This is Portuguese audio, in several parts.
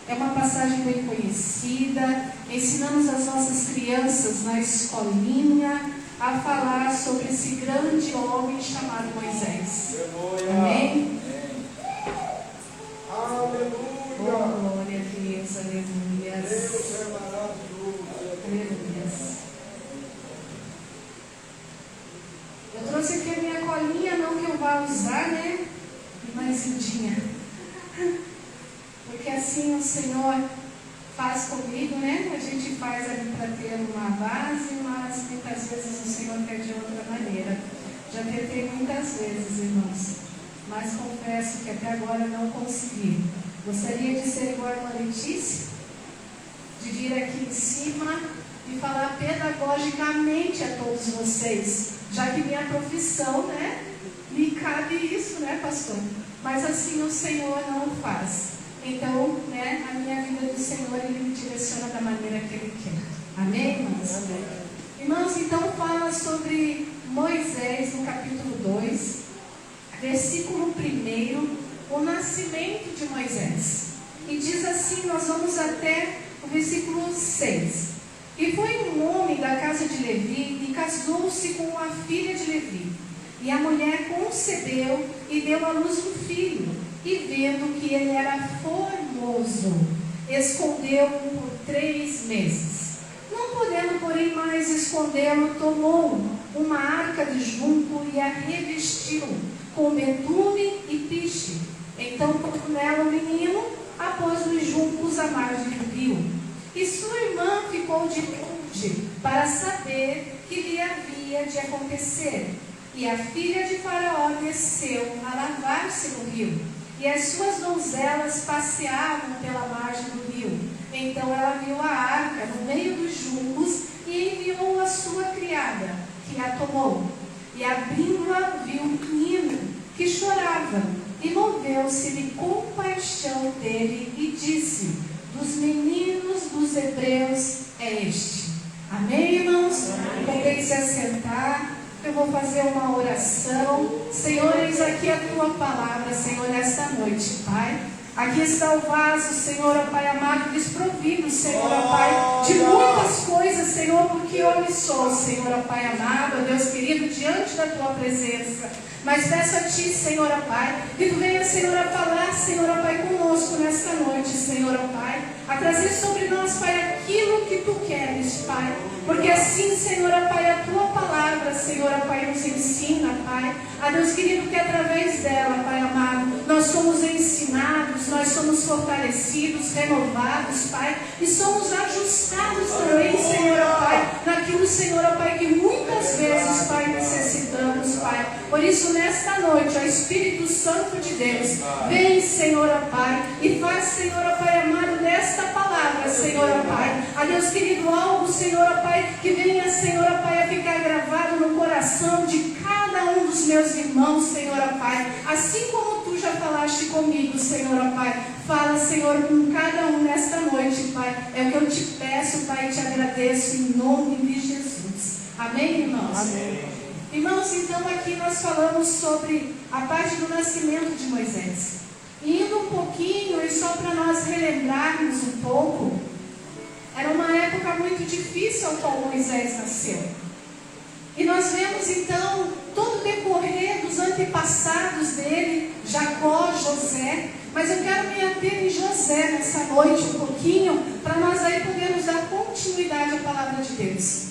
É uma passagem bem conhecida. Ensinamos as nossas crianças na escolinha a falar sobre esse grande homem chamado Moisés. Amém? Aleluia! Oh, glória a Deus, aleluia. Deus é maravilhoso. Aleluia. Eu trouxe aqui a minha colinha, não que eu vá usar, né? Mas lindinha. Porque assim o Senhor faz comigo, né? A gente faz ali para ter uma base, mas muitas vezes o Senhor quer de outra maneira. Já tentei muitas vezes, irmãos, mas confesso que até agora não consegui. Gostaria de ser igual a irmã Letícia, de vir aqui em cima e falar pedagogicamente a todos vocês, já que minha profissão, né, me cabe isso, né, pastor? Mas assim o Senhor não faz. Então, né, a minha vida do Senhor, Ele me direciona da maneira que Ele quer. Amém, irmãos? Amém. Irmãos, então fala sobre Moisés no capítulo 2, versículo 1, o nascimento de Moisés. E diz assim, nós vamos até o versículo 6. E foi um homem da casa de Levi e casou-se com a filha de Levi. E a mulher concebeu e deu à luz um filho. E vendo que ele era formoso, escondeu-o por 3 meses. Não podendo, porém, mais escondê-lo, tomou uma arca de junco e a revestiu com betume e piche. Então pôs nela o menino, após os juncos à margem do rio. E sua irmã ficou de longe para saber que lhe havia de acontecer. E a filha de Faraó desceu a lavar-se no rio. E as suas donzelas passeavam pela margem do rio. Então ela viu a arca no meio dos juncos e enviou a sua criada, que a tomou. E abrindo-a, viu um menino que chorava. E moveu-se-lhe compaixão dele e disse: dos meninos dos hebreus é este. Amém, irmãos? Podem se assentar. Eu vou fazer uma oração. Senhor, eis aqui a Tua palavra, Senhor, nesta noite, Pai. Aqui está o vaso, Senhor, ó Pai amado, desprovido, Senhor, ó Pai, de muitas coisas, Senhor, porque eu sou, Senhor, ó Pai amado, ó Deus querido, diante da Tua presença. Mas peço a Ti, Senhor, ó Pai, que Tu venha, Senhor, a falar, Senhor, ó Pai, conosco nesta noite, Senhor, ó Pai, a trazer sobre nós, Pai, aquilo que Tu queres, Pai. Porque assim, Senhor, ó Pai, a Tua palavra, Senhor, ó Pai, nos ensina, Pai. A Deus querido, que através dela, Pai amado, nós somos ensinados, nós somos fortalecidos, renovados, Pai. E somos ajustados também, Senhor, ó Pai, naquilo, Senhor, ó Pai, que muitas vezes, Pai, necessitamos, Pai. Por isso, nesta noite, ó Espírito Santo de Deus, vem, Senhor, ó Pai, e faz, Senhor, ó Pai amado, desta palavra, Senhor, ó Pai, a Deus querido, algo, Senhor, ó Pai, que venha, Senhor, ó Pai, a ficar gravado no coração de cada um dos meus irmãos, Senhor, ó Pai, assim como Tu já falaste comigo, Senhor, ó Pai. Fala, Senhor, com cada um nesta noite, Pai. É o que eu te peço, Pai, e te agradeço em nome de Jesus. Amém, irmãos? Amém. Irmãos, então aqui nós falamos sobre a parte do nascimento de Moisés. Indo um pouquinho, e só para nós relembrarmos um pouco, era uma época muito difícil ao qual Moisés nasceu. E nós vemos então todo o decorrer dos antepassados dele, Jacó, José. Mas eu quero me ater em José nessa noite um pouquinho, para nós aí podermos dar continuidade à palavra de Deus.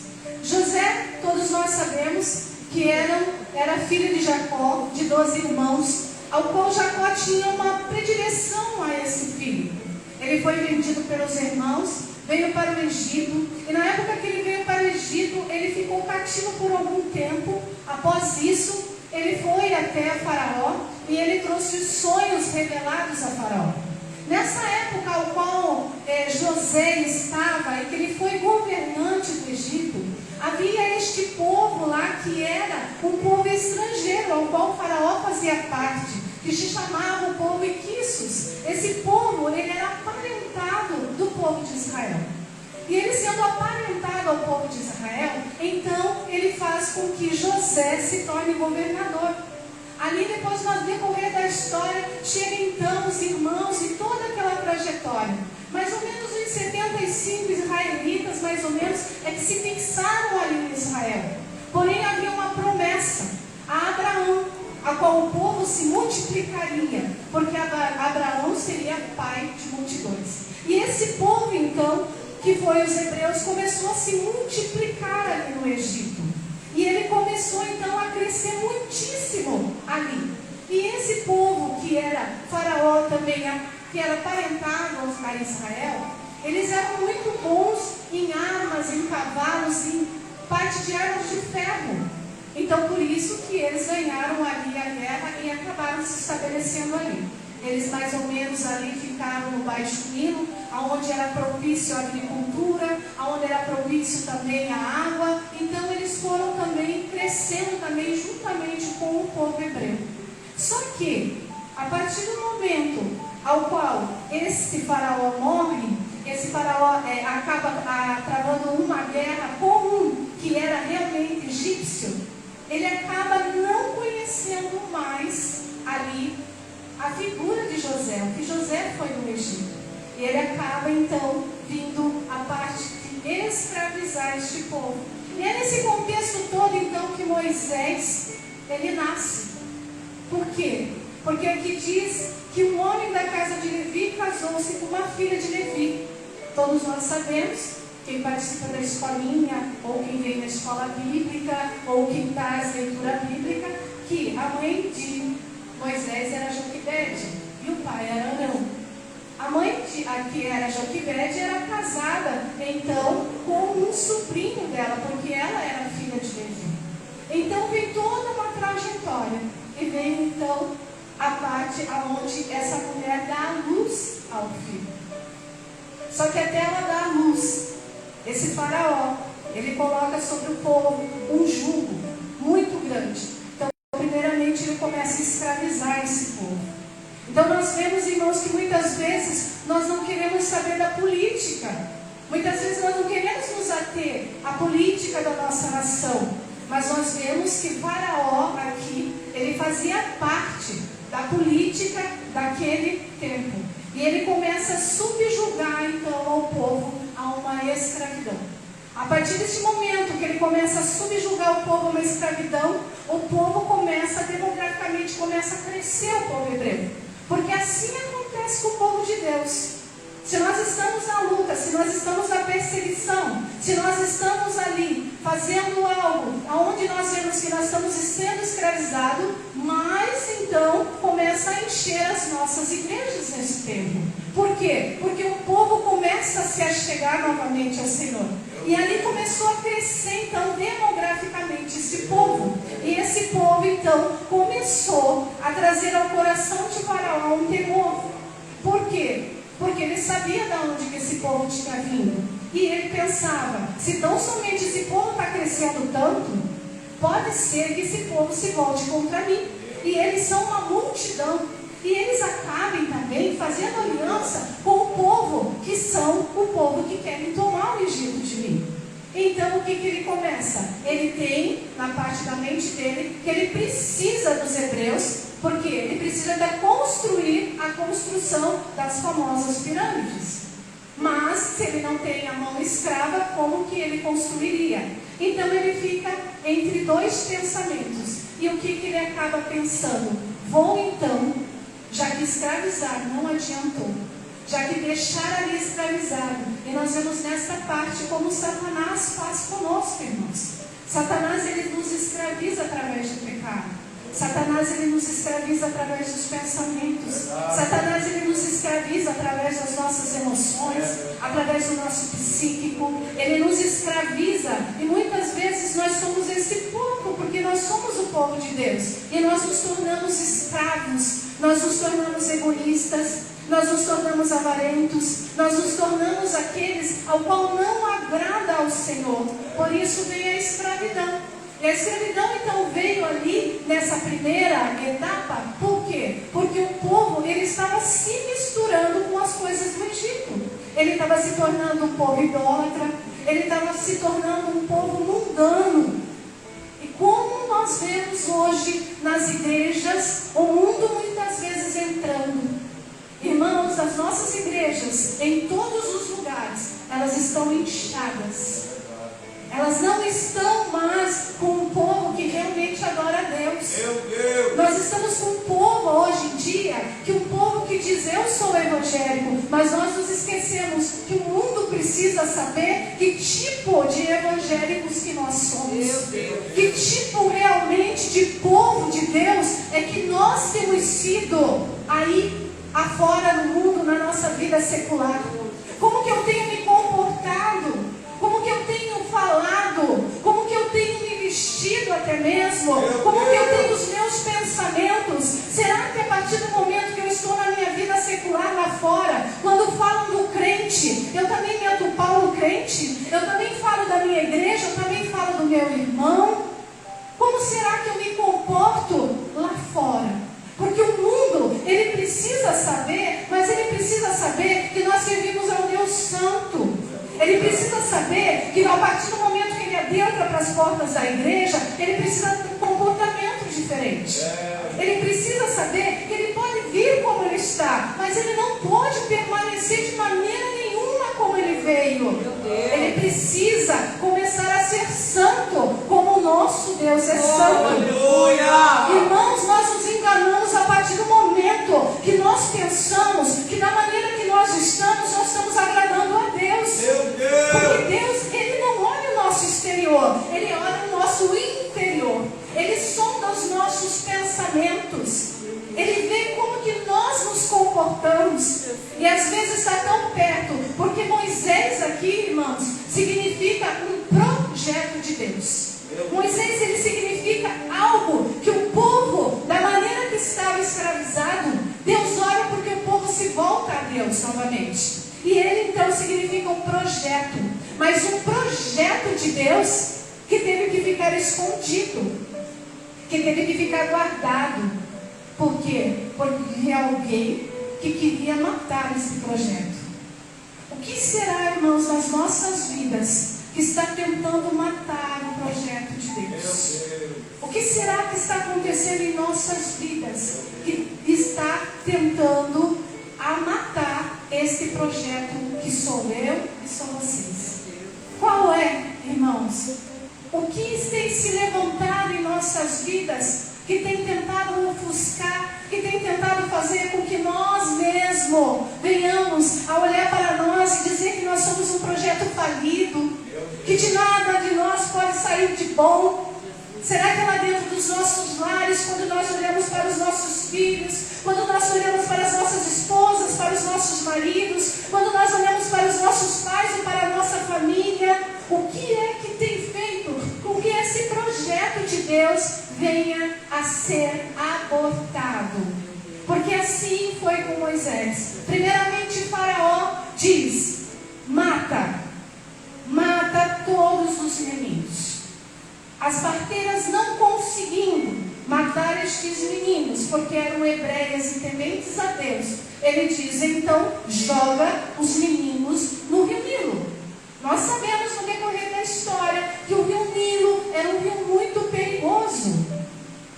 José, todos nós sabemos que era filho de Jacó, de 12 irmãos, ao qual Jacó tinha uma predileção a esse filho. Ele foi vendido pelos irmãos, veio para o Egito, e na época que ele veio para o Egito, ele ficou cativo por algum tempo. Após isso, ele foi até Faraó, e ele trouxe sonhos revelados a Faraó. Nessa época ao qual José estava, e que ele foi governante do Egito, havia este povo lá que era um povo estrangeiro, ao qual Faraó fazia parte, que se chamava o povo Iquissos. Esse povo, ele era aparentado do povo de Israel. E ele sendo aparentado ao povo de Israel, então ele faz com que José se torne governador. Ali depois, no decorrer da história, chega então os irmãos e toda aquela trajetória. mais ou menos, é que se fixaram ali em Israel. Porém, havia uma promessa a Abraão, a qual o povo se multiplicaria, porque Abraão seria pai de multidões. E esse povo, então, que foi os hebreus, começou a se multiplicar ali no Egito. E ele começou, então, a crescer muitíssimo ali. E esse povo, que era Faraó também, que era parentado a Israel, eles eram muito bons em armas, em cavalos, em parte de armas de ferro. Então, por isso que eles ganharam ali a guerra e acabaram se estabelecendo ali. Eles mais ou menos ali ficaram no Baixo Nilo, onde era propício a agricultura, onde era propício também a água. Então, eles foram também crescendo também juntamente com o povo hebreu. Só que, a partir do momento ao qual esse faraó morre, esse faraó acaba travando uma guerra com um que era realmente egípcio, ele acaba não conhecendo mais ali a figura de José, que José foi no Egito. E ele acaba então vindo a parte de escravizar este povo. E é nesse contexto todo então que Moisés, ele nasce. Por quê? Porque aqui diz que um homem da casa de Levi casou-se com uma filha de Levi. Todos nós sabemos, quem participa da escolinha, ou quem vem da escola bíblica, ou quem traz leitura bíblica, que a mãe de Moisés era Joquebede e o pai era Arão. A mãe que era Joquebede era casada então com um sobrinho dela, porque ela era filha de Levi. Então vem toda uma trajetória e vem então a parte onde essa mulher dá a luz ao filho. Só que até ela dar a luz, esse faraó, ele coloca sobre o povo um jugo muito grande. Então, primeiramente, ele começa a escravizar esse povo. Então, nós vemos, irmãos, que muitas vezes nós não queremos saber da política. Muitas vezes nós não queremos nos ater à política da nossa nação. Mas nós vemos que Faraó aqui, ele fazia parte da política daquele tempo. E ele começa a subjugar então ao povo a uma escravidão. A partir desse momento que ele começa a subjugar o povo a uma escravidão, o povo começa, demograficamente, começa a crescer o povo hebreu. Porque assim acontece com o povo de Deus. Se nós estamos na luta, se nós estamos na perseguição, se nós estamos ali fazendo algo onde nós vemos que nós estamos sendo escravizados, mas então começa a encher as nossas igrejas nesse tempo. Por quê? Porque o povo começa a se achegar novamente ao Senhor. E ali começou a crescer então demograficamente esse povo. E esse povo então começou a trazer ao coração de Faraó um temor. Por quê? Porque ele sabia de onde que esse povo tinha vindo. E ele pensava, se tão somente esse povo está crescendo tanto, pode ser que esse povo se volte contra mim. E eles são uma multidão. E eles acabem também fazendo aliança com o povo, que são o povo que querem tomar o Egito de mim. Então o que ele começa? Ele tem, na parte da mente dele, que ele precisa dos hebreus, porque ele precisa de construir a construção das famosas pirâmides. Mas, se ele não tem a mão escrava, como que ele construiria? Então ele fica entre dois pensamentos. E o que ele acaba pensando? Vou então, já que escravizar não adiantou, já que deixar ali escravizado, e nós vemos nesta parte como Satanás faz conosco, irmãos. Satanás, ele nos escraviza através do pecado. Satanás, ele nos escraviza através dos pensamentos. Satanás, ele nos escraviza através das nossas emoções, através do nosso psíquico. Ele nos escraviza. E muitas vezes nós somos esse povo, porque nós somos o povo de Deus. E nós nos tornamos escravos, nós nos tornamos egoístas, nós nos tornamos avarentos, nós nos tornamos aqueles ao qual não agrada ao Senhor. Por isso vem a escravidão. E a escravidão então veio ali nessa primeira etapa. Por quê? Porque o povo, ele estava se misturando com as coisas do Egito. Ele estava se tornando um povo idólatra, ele estava se tornando um povo mundano. E como nós vemos hoje nas igrejas, o mundo muitas vezes entrando. Irmãos, as nossas igrejas, em todos os lugares, cidades, elas estão inchadas. Elas não estão mais com um povo que realmente adora a Deus. Nós estamos com um povo hoje em dia, que um povo que diz eu sou evangélico, mas nós nos esquecemos que o mundo precisa saber que tipo de evangélicos que nós somos. Que tipo realmente de povo de Deus é que nós temos sido aí afora no mundo, na nossa vida secular. Como que eu tenho me comportado? Como que eu tenho falado? Como que eu tenho me vestido até mesmo? Como que eu tenho os meus pensamentos? Será que a partir do momento que eu estou na minha vida secular lá fora, quando falam do crente, eu também meto o pau no crente? Eu também falo da minha igreja? Eu também falo do meu irmão? Como será que eu me comporto lá fora? Porque o mundo, ele precisa saber, mas ele precisa saber que nós servimos ao Deus Santo. Ele precisa saber que a partir do momento que ele adentra para as portas da igreja, ele precisa ter um comportamento diferente. Ele precisa saber que ele pode vir como ele está, mas ele não pode permanecer de maneira nenhuma como ele veio. Ele precisa começar a ser santo, como o nosso Deus é santo. Aleluia! Irmãos, nós nos enganamos a partir do momento que nós pensamos que na maneira que nós estamos agradando a Deus. Porque Deus, Ele não olha o nosso exterior, Ele olha o nosso interior. Ele sonda os nossos pensamentos. Ele vê como que nós nos comportamos. E às vezes está tão perto, porque Moisés aqui, irmãos, significa um projeto de Deus. Moisés, ele significa algo que o povo, da maneira que estava escravizado, Deus olha porque o povo se volta a Deus novamente. E ele então significa um projeto, mas um projeto de Deus que teve que ficar escondido, que teve que ficar guardado. Por quê? Porque é alguém que queria matar esse projeto. O que será, irmãos, nas nossas vidas que está tentando matar o projeto de Deus? O que será que está acontecendo em nossas vidas que está tentando matar esse projeto que sou eu e são vocês? Qual é, irmãos? O que tem se levantado em nossas vidas que tem tentado ofuscar, que tem tentado fazer com que nós mesmos venhamos a olhar para nós e dizer que nós somos um projeto falido, que de nada de nós pode sair de bom? Será que é lá dentro dos nossos lares, quando nós olhamos para os nossos filhos, quando nós olhamos para as nossas esposas, para os nossos maridos, quando nós olhamos para os nossos pais e para a nossa família, o que é que tem feito com que esse projeto de Deus venha a ser abortado? Porque assim foi com Moisés. Primeiramente, Faraó diz: mata todos os meninos. As parteiras não conseguindo matar estes meninos, porque eram hebreias e tementes a Deus, ele diz: então joga os meninos no rio Nilo. Nós sabemos no decorrer da história que o rio Nilo era um rio muito perigoso.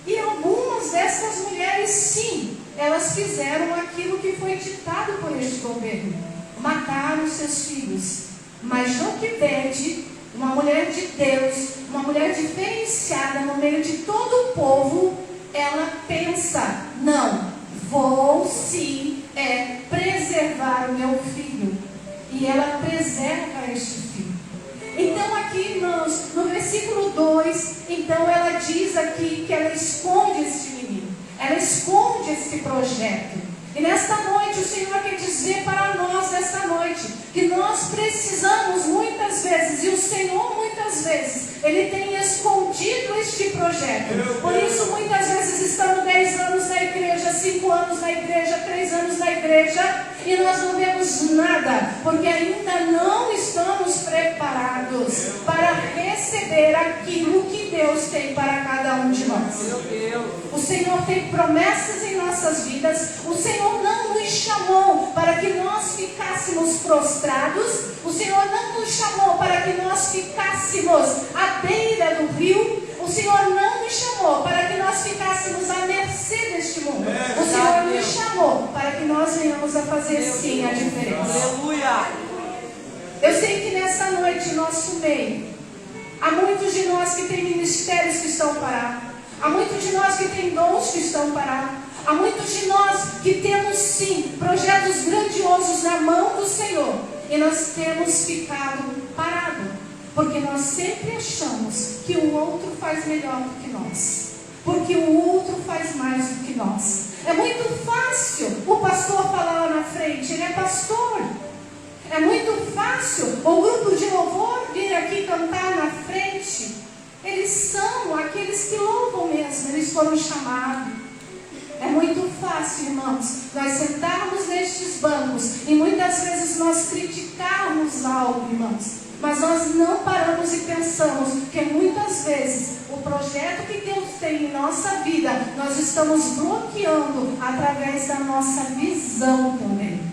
E algumas dessas mulheres, sim, elas fizeram aquilo que foi ditado por este governo: mataram seus filhos. Mas Joquebede, uma mulher de Deus, uma mulher diferenciada no meio de todo o povo, ela pensa: não, vou sim preservar o meu filho. E ela preserva este filho. Então aqui, irmãos, no versículo 2, então ela diz aqui que ela esconde este menino, ela esconde este projeto. E nesta noite o Senhor quer dizer para nós nesta noite que nós precisamos muitas vezes, e o Senhor muitas vezes, Ele tem escondido este projeto. Por isso muitas vezes estamos 10 anos na igreja, 5 anos na igreja, 3 anos na igreja, e nós não vemos nada, porque ainda não estamos preparados para receber aquilo que Deus tem para cada um de nós. O Senhor tem promessas em nossas vidas. O Senhor não nos chamou para que nós ficássemos prostrados. O Senhor não nos chamou para que nós ficássemos à beira do rio. O Senhor não nos chamou para que nós ficássemos à mercê deste mundo. O Senhor nos chamou para que nós venhamos a fazer sim a diferença. Aleluia! nosso meio. Há muitos de nós que têm ministérios que estão parados. Há muitos de nós que têm dons que estão parados. Há muitos de nós que temos sim projetos grandiosos na mão do Senhor. E nós temos ficado parados. Porque nós sempre achamos que o outro faz melhor do que nós. Porque o outro faz mais do que nós. É muito fácil o pastor falar lá na frente. Ele é pastor. É muito fácil o grupo de louvor vir aqui cantar na frente. Eles são aqueles que louvam mesmo. Eles foram chamados. É muito fácil, irmãos, nós sentarmos nestes bancos e muitas vezes nós criticarmos algo, irmãos. Mas nós não paramos e pensamos que muitas vezes o projeto que Deus tem em nossa vida, nós estamos bloqueando através da nossa visão também.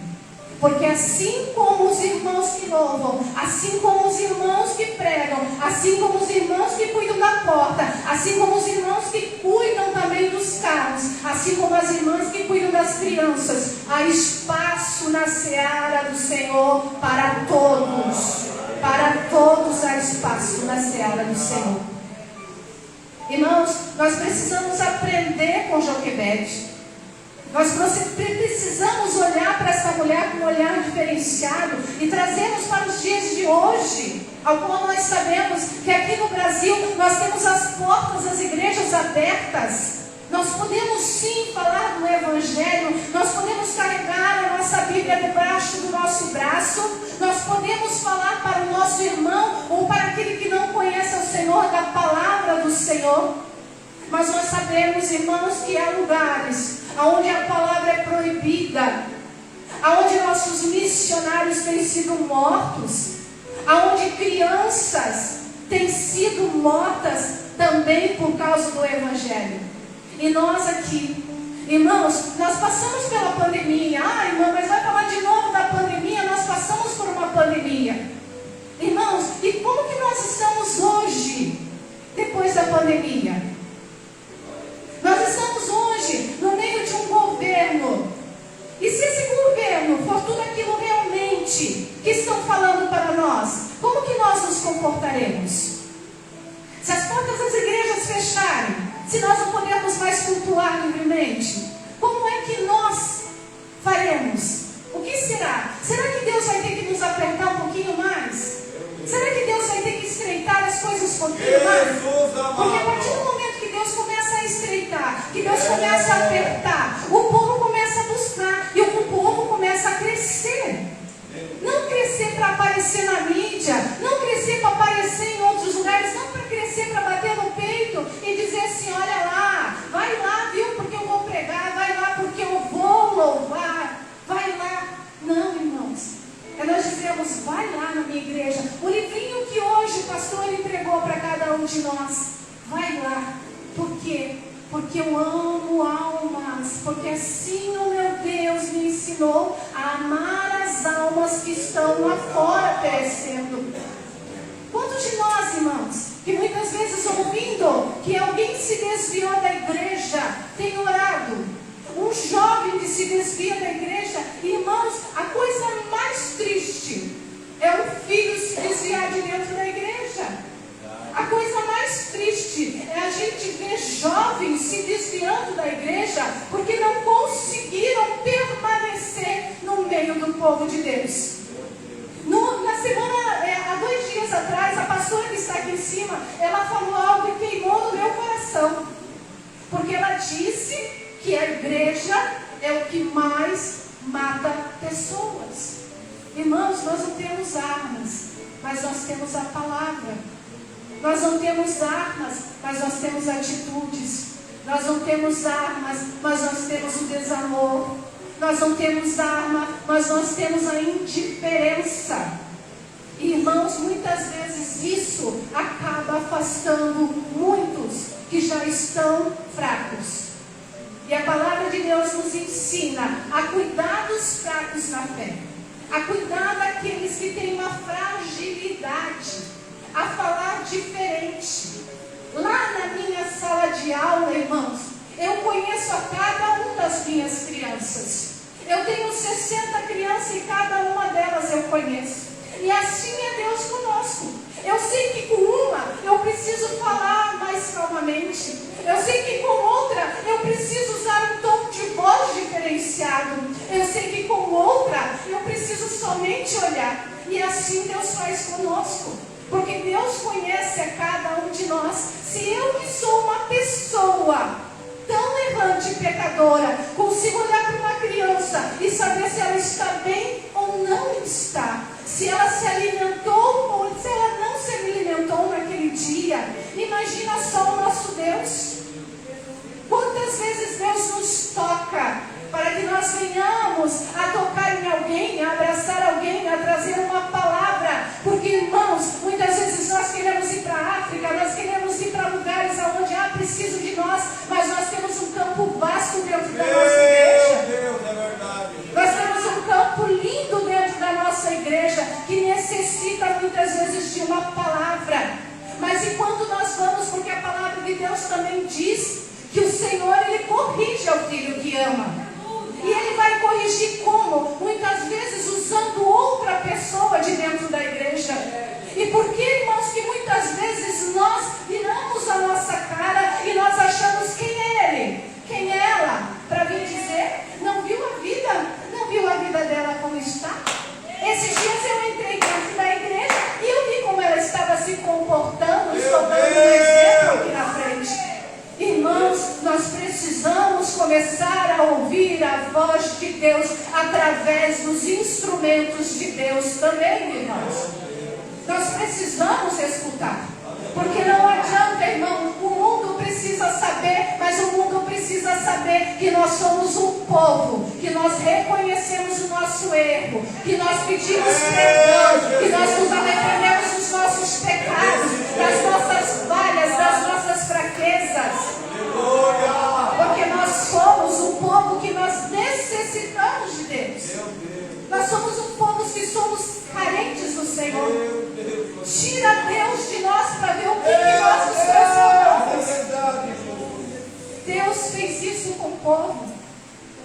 Porque assim como os irmãos que louvam, assim como os irmãos que pregam, assim como os irmãos que cuidam da porta, assim como os irmãos que cuidam também dos carros, assim como as irmãs que cuidam das crianças, há espaço na seara do Senhor para todos. Para todos há espaço na seara do Senhor. Irmãos, nós precisamos aprender com Joquebede. Nós precisamos olhar para essa mulher com um olhar diferenciado e trazermos para os dias de hoje, ao qual nós sabemos que aqui no Brasil nós temos as portas das igrejas abertas. Nós podemos sim falar do Evangelho, nós podemos carregar a nossa Bíblia debaixo do nosso braço, nós podemos falar para o nosso irmão ou para aquele que não conhece o Senhor da palavra do Senhor. Mas nós sabemos, irmãos, que há lugares onde a palavra é proibida, onde nossos missionários têm sido mortos, onde crianças têm sido mortas também por causa do Evangelho. E nós aqui, irmãos, nós passamos pela pandemia. Irmã, mas vai falar de novo da pandemia? Nós passamos por uma pandemia. Irmãos, e como que nós estamos hoje, depois da pandemia? Nós estamos hoje no meio de um governo. E se esse governo for tudo aquilo realmente que estão falando para nós, como que nós nos comportaremos? Se as portas das igrejas fecharem, se nós não podemos mais cultuar livremente, como é que nós faremos? O que será? Será que Deus vai ter que nos apertar um pouquinho mais? Será que Deus vai ter que estreitar as coisas um pouquinho mais? Porque a partir do momento que Deus começa a estreitar, que Deus começa a apertar, o povo começa a buscar e o povo começa a crescer. Não crescer para aparecer na mídia, não crescer para aparecer em outros lugares, não para crescer para bater no peito e dizer assim, olha lá, vai lá, viu, porque eu vou pregar, vai lá porque eu vou louvar, vai lá. Não, irmãos, nós dizemos, vai lá na minha igreja, o livrinho que hoje o pastor entregou para cada um de nós, vai lá. Por quê? Porque eu amo almas, porque assim o meu Deus me ensinou a amar as almas que estão lá fora perecendo. Quantos de nós, irmãos, que muitas vezes ouvindo que alguém se desviou da igreja, tem orado? Um jovem que se desvia da igreja, irmãos, a coisa mais triste é o filho se desviar de dentro da igreja. A coisa mais triste é a gente ver jovens se desviando da igreja porque não conseguiram permanecer no meio do povo de Deus. Na semana, há 2 dias atrás, a pastora que está aqui em cima, ela falou algo e queimou no meu coração. Porque ela disse que a igreja é o que mais mata pessoas. Irmãos, nós não temos armas, mas nós temos a palavra. Nós não temos armas, mas nós temos atitudes. Nós não temos armas, mas nós temos o desamor. Nós não temos arma, mas nós temos a indiferença. Irmãos, muitas vezes isso acaba afastando muitos que já estão fracos. E a palavra de Deus nos ensina a cuidar dos fracos na fé, a cuidar daqueles que têm uma fragilidade, a falar diferente. Lá na minha sala de aula, irmãos, eu conheço a cada uma das minhas crianças. Eu tenho 60 crianças e cada uma delas eu conheço. E assim é Deus conosco. Eu sei que com uma eu preciso falar mais calmamente. Eu sei que com outra eu preciso usar um tom de voz diferenciado. Eu sei que com outra eu preciso somente olhar. E assim Deus faz conosco. Porque Deus conhece a cada um de nós. Se eu que sou uma pessoa tão errante e pecadora, consigo olhar para uma criança e saber se ela está bem ou não está, se ela se alimentou ou se ela não se alimentou naquele dia, imagina só o nosso Deus. Quantas vezes Deus nos toca para que nós venhamos a tocar em alguém, a abraçar alguém, a trazer uma palavra, porque irmãos, muitas vezes nós queremos ir para a África, nós queremos ir para lugares onde preciso de nós, mas nós temos um campo vasto dentro da nossa igreja. Deus, é verdade. Nós temos um campo lindo dentro da nossa igreja, que necessita muitas vezes de uma palavra. Mas enquanto nós vamos, porque a palavra de Deus também diz que o Senhor, Ele corrige ao filho que ama. E Ele vai corrigir como? Muitas vezes usando outra pessoa de dentro da igreja. E por que, irmãos, que muitas vezes nós viramos a nossa cara e nós achamos quem é ele, quem é ela, para vir dizer, não viu a vida dela como está? Esses dias eu entrei dentro da igreja e eu vi como ela estava se comportando, estou dando um exemplo aqui na frente. Irmãos, nós precisamos começar a ouvir a voz de Deus através dos instrumentos de Deus também, irmãos. Nós precisamos escutar, porque não adianta, irmão, o mundo precisa saber, mas o mundo precisa saber que nós somos um povo, que nós reconhecemos o nosso erro, que nós pedimos perdão, que nós nos arrependemos dos nossos pecados, das nossas falhas, das nossas fraquezas, porque nós somos um povo que nós necessitamos de Deus. Nós somos um povo que somos carentes do Senhor. Tira Deus de nós para ver o que nós nos transformamos. Deus fez isso com o povo.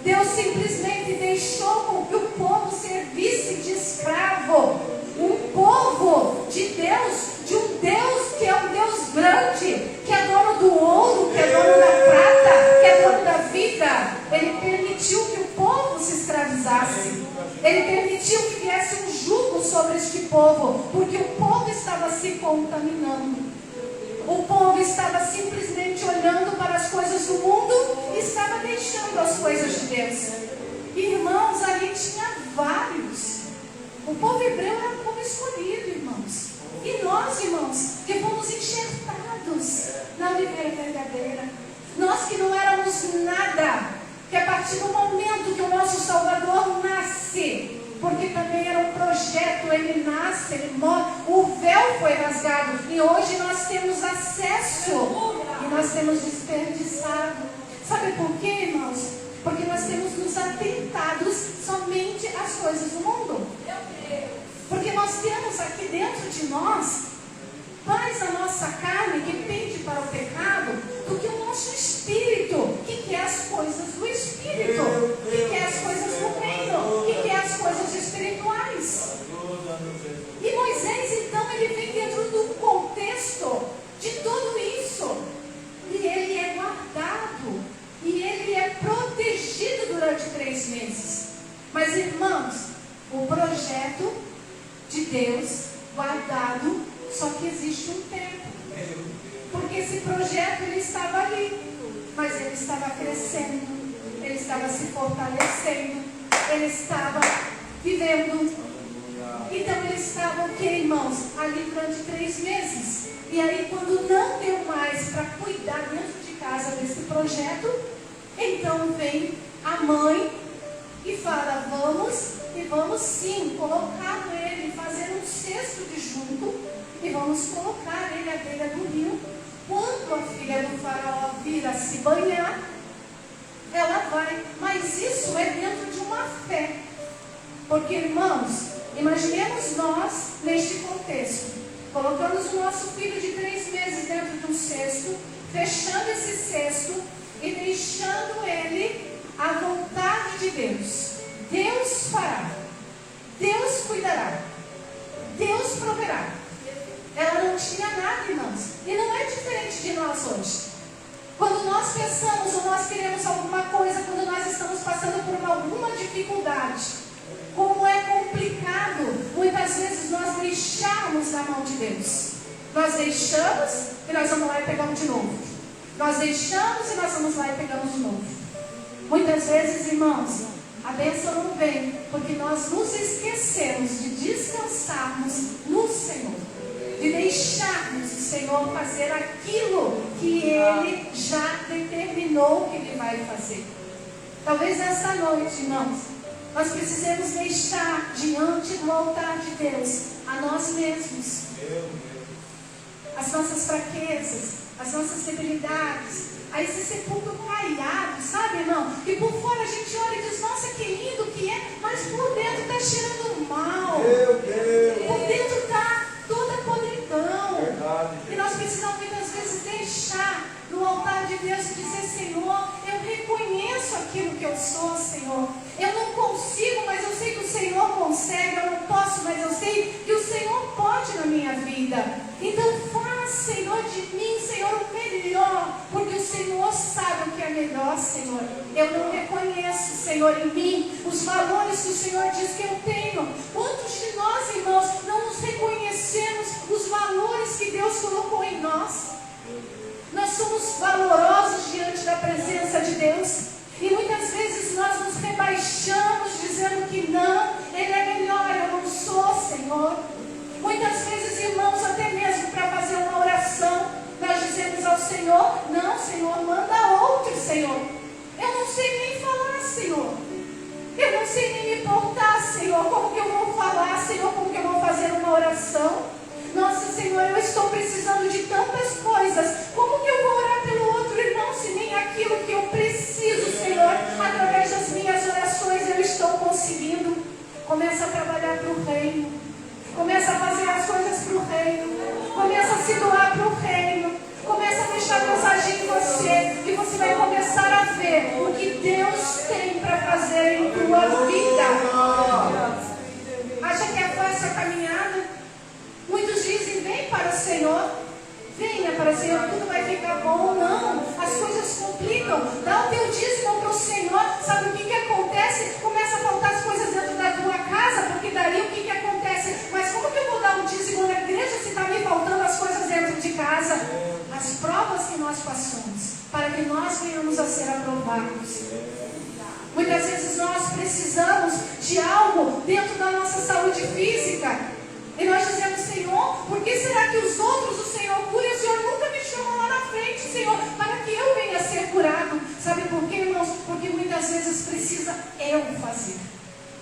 Deus simplesmente deixou com que o povo servisse de escravo. Um povo de Deus, de um Deus que é um Deus grande, que é dono do ouro, que é dono da prata, que é dono da vida. Ele permitiu que o povo se escravizasse. Ele permitiu que viesse um jugo sobre este povo, porque o povo estava se contaminando. O povo estava simplesmente olhando para as coisas do mundo e estava deixando as coisas de Deus. Irmãos, ali tinha vários. O povo hebreu era um povo escolhido, irmãos. E nós, irmãos, que fomos enxertados na oliveira verdadeira. Nós que não éramos nada, que a partir do momento que o nosso Salvador nasce, porque também era um projeto, ele nasce, ele morre, o véu foi rasgado, e hoje nós temos acesso, e nós temos desperdiçado. Sabe por quê, irmãos? Porque nós temos nos atentado somente às coisas do mundo. Porque nós temos aqui dentro de nós mais a nossa carne que pende para o pecado do que o nosso espírito. O que é as coisas do espírito? O que é as coisas do reino? O que é as coisas espirituais? E Moisés, então, ele vem dentro do contexto de tudo isso. E ele é guardado. E ele é protegido durante 3 meses. Mas, irmãos, o projeto de Deus guardado, só que existe um tempo. Porque esse projeto, ele estava ali, mas ele estava crescendo, ele estava se fortalecendo, ele estava vivendo. Então ele estava o que, irmãos? Ali durante 3 meses. E aí, quando não deu mais para cuidar dentro de casa desse projeto, então vem a mãe e fala, vamos sim colocar ele, fazer um cesto de junco e vamos colocar ele à beira do rio. Quando a filha do faraó vir a se banhar, ela vai. Mas isso é dentro de uma fé. Porque, irmãos, imaginemos nós neste contexto. Colocamos o nosso filho de 3 meses dentro de um cesto, fechando esse cesto e deixando ele à vontade de Deus. Deus fará. Deus cuidará. Deus proverá. Ela não tinha nada, irmãos. E não é diferente de nós hoje. Quando nós pensamos ou nós queremos alguma coisa, quando nós estamos passando por alguma dificuldade, como é complicado muitas vezes nós deixarmos na mão de Deus. Nós deixamos e nós vamos lá e pegamos de novo. Nós deixamos e nós vamos lá e pegamos de novo. Muitas vezes, irmãos, a bênção não vem porque nós nos esquecemos de descansarmos no Senhor, de deixarmos o Senhor fazer aquilo que Ele já determinou que Ele vai fazer. Talvez essa noite, irmãos, nós precisamos deixar diante do altar de Deus a nós mesmos, as nossas fraquezas, as nossas debilidades, a esse sepulcro caiado, sabe, irmão? Que por fora a gente olha e diz, nossa, que lindo que é, mas por dentro está cheirando mal. Por dentro está toda podridão. E nós precisamos muitas vezes deixar no altar de Deus e dizer, Senhor, eu reconheço aquilo que eu sou, Senhor. Eu não consigo, mas eu sei que o Senhor consegue. Eu não posso, mas eu sei que o Senhor pode na minha vida. Então faz, Senhor, de mim, Senhor, o melhor, porque o Senhor sabe o que é melhor, Senhor. Eu não reconheço, Senhor, em mim os valores que o Senhor diz que eu tenho. Quantos de nós, irmãos, não nos reconhecemos os valores que Deus colocou em nós? Nós somos valorosos diante da presença de Deus. E muitas vezes nós nos rebaixamos dizendo que não, Ele é melhor, eu não sou, Senhor. Muitas vezes, irmãos, até mesmo para fazer uma oração, nós dizemos ao Senhor, não, Senhor, manda outro, Senhor. Eu não sei nem falar, Senhor. Eu não sei nem me portar, Senhor. Como que eu vou falar, Senhor? Como que eu vou fazer uma oração? Nossa, Senhor, eu estou precisando de tantas coisas. Como que eu vou orar pelo outro irmão, se nem aquilo que eu preciso, Senhor, através das minhas orações eu estou conseguindo? Começa a trabalhar para o reino. Começa a fazer as coisas para o reino. Começa a se doar para o reino. Começa a deixar Deus agir em você. E você vai começar a ver o que Deus tem para fazer em tua vida. Acha que é fácil a caminhada? Muitos dizem, vem para o Senhor. Venha para o Senhor, tudo vai ficar bom. Não, as coisas complicam. Dá o teu dízimo para o Senhor. Sabe o que acontece? Começa a faltar as coisas dentro da tua casa, porque daí o que acontece? Mas como que eu vou dar um dízimo na igreja se está me faltando as coisas dentro de casa? As provas que nós passamos, para que nós venhamos a ser aprovados. Muitas vezes nós precisamos de algo dentro da nossa saúde física. E nós dizemos, Senhor, por que será que os outros o Senhor cura e o Senhor nunca me chama lá na frente, Senhor, para que eu venha a ser curado? Sabe por quê, irmãos? Porque muitas vezes precisa eu fazer.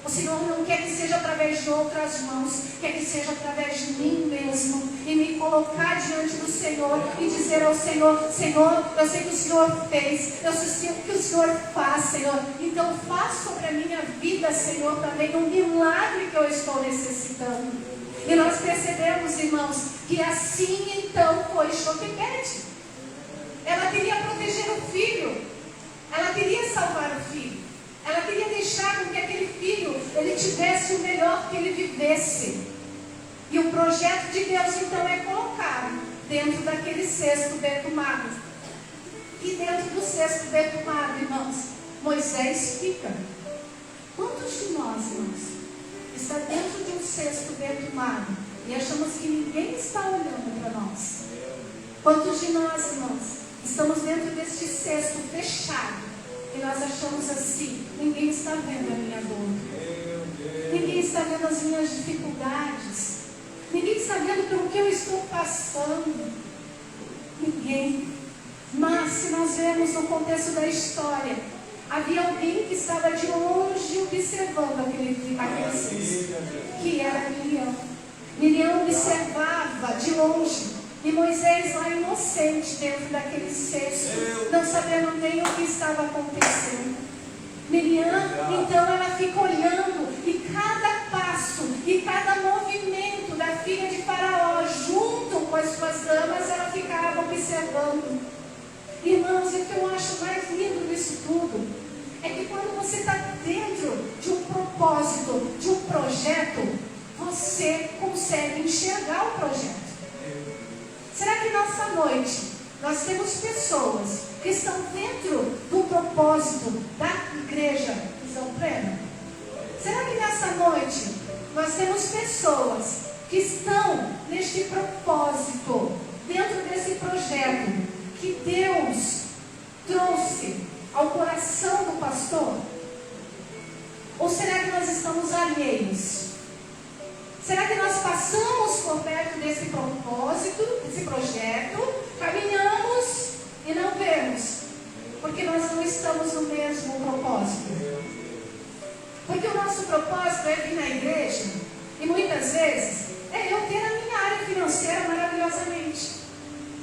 O Senhor não quer que seja através de outras mãos, quer que seja através de mim mesmo. E me colocar diante do Senhor e dizer ao Senhor, Senhor, eu sei que o Senhor fez, eu sei que o Senhor faz, Senhor. Então faz sobre a minha vida, Senhor, também um milagre que eu estou necessitando. E nós percebemos, irmãos, que assim então foi Joquebede. Ela queria proteger o filho. Ela queria salvar o filho. Ela queria deixar com que aquele filho, ele tivesse o melhor, que ele vivesse. E o projeto de Deus então é colocado dentro daquele cesto betumado. E dentro do cesto betumado, irmãos, Moisés fica. Quantos de nós, irmãos, está dentro de um cesto betumado e achamos que ninguém está olhando para nós? Quantos de nós, irmãos, estamos dentro deste cesto fechado e nós achamos assim, ninguém está vendo a minha dor, ninguém está vendo as minhas dificuldades, ninguém está vendo pelo que eu estou passando? Ninguém. Mas se nós vemos no contexto da história, havia alguém que estava de longe observando aquele cesto, que era Miriam. Miriam observava de longe, e Moisés lá inocente dentro daquele cesto, não sabendo nem o que estava acontecendo. Miriam, então ela fica olhando, e cada passo, e cada movimento da filha de Faraó, junto com as suas damas, ela ficava observando. Irmãos, o que eu acho mais lindo nisso tudo é que quando você está dentro de um propósito, de um projeto, você consegue enxergar o projeto? Será que nessa noite nós temos pessoas que estão dentro do propósito da igreja Visão Plena? Será que nessa noite nós temos pessoas que estão neste propósito, dentro desse projeto que Deus trouxe ao coração do pastor? Ou será que nós estamos alheios? Será que nós passamos por perto desse propósito, desse projeto, caminhamos e não vemos? Porque nós não estamos no mesmo propósito. Porque o nosso propósito é vir na igreja e muitas vezes é eu ter a minha área financeira maravilhosamente.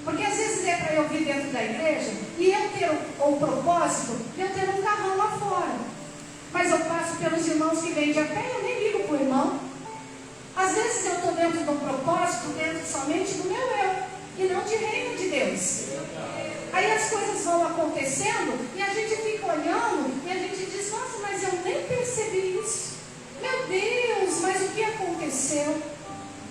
Porque às vezes é para eu vir dentro da igreja e eu ter o propósito de eu ter um carrão lá fora. Mas eu passo pelos irmãos que vêm de a pé e eu nem ligo para o irmão. Às vezes eu estou dentro de um propósito, dentro somente do meu eu, e não de reino de Deus. Aí as coisas vão acontecendo e a gente fica olhando e a gente diz, nossa, mas eu nem percebi isso. Meu Deus, mas o que aconteceu?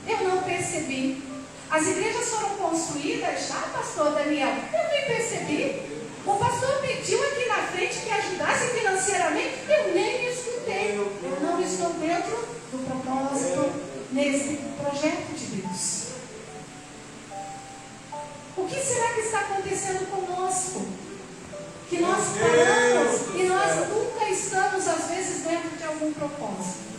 Eu não percebi. As igrejas foram construídas já, pastor Daniel? Eu nem percebi. O pastor pediu aqui na frente que ajudasse financeiramente, eu nem escutei. Eu não estou dentro do propósito nesse projeto de Deus. O que será que está acontecendo conosco? Que nós paramos e nós nunca estamos, às vezes, dentro de algum propósito.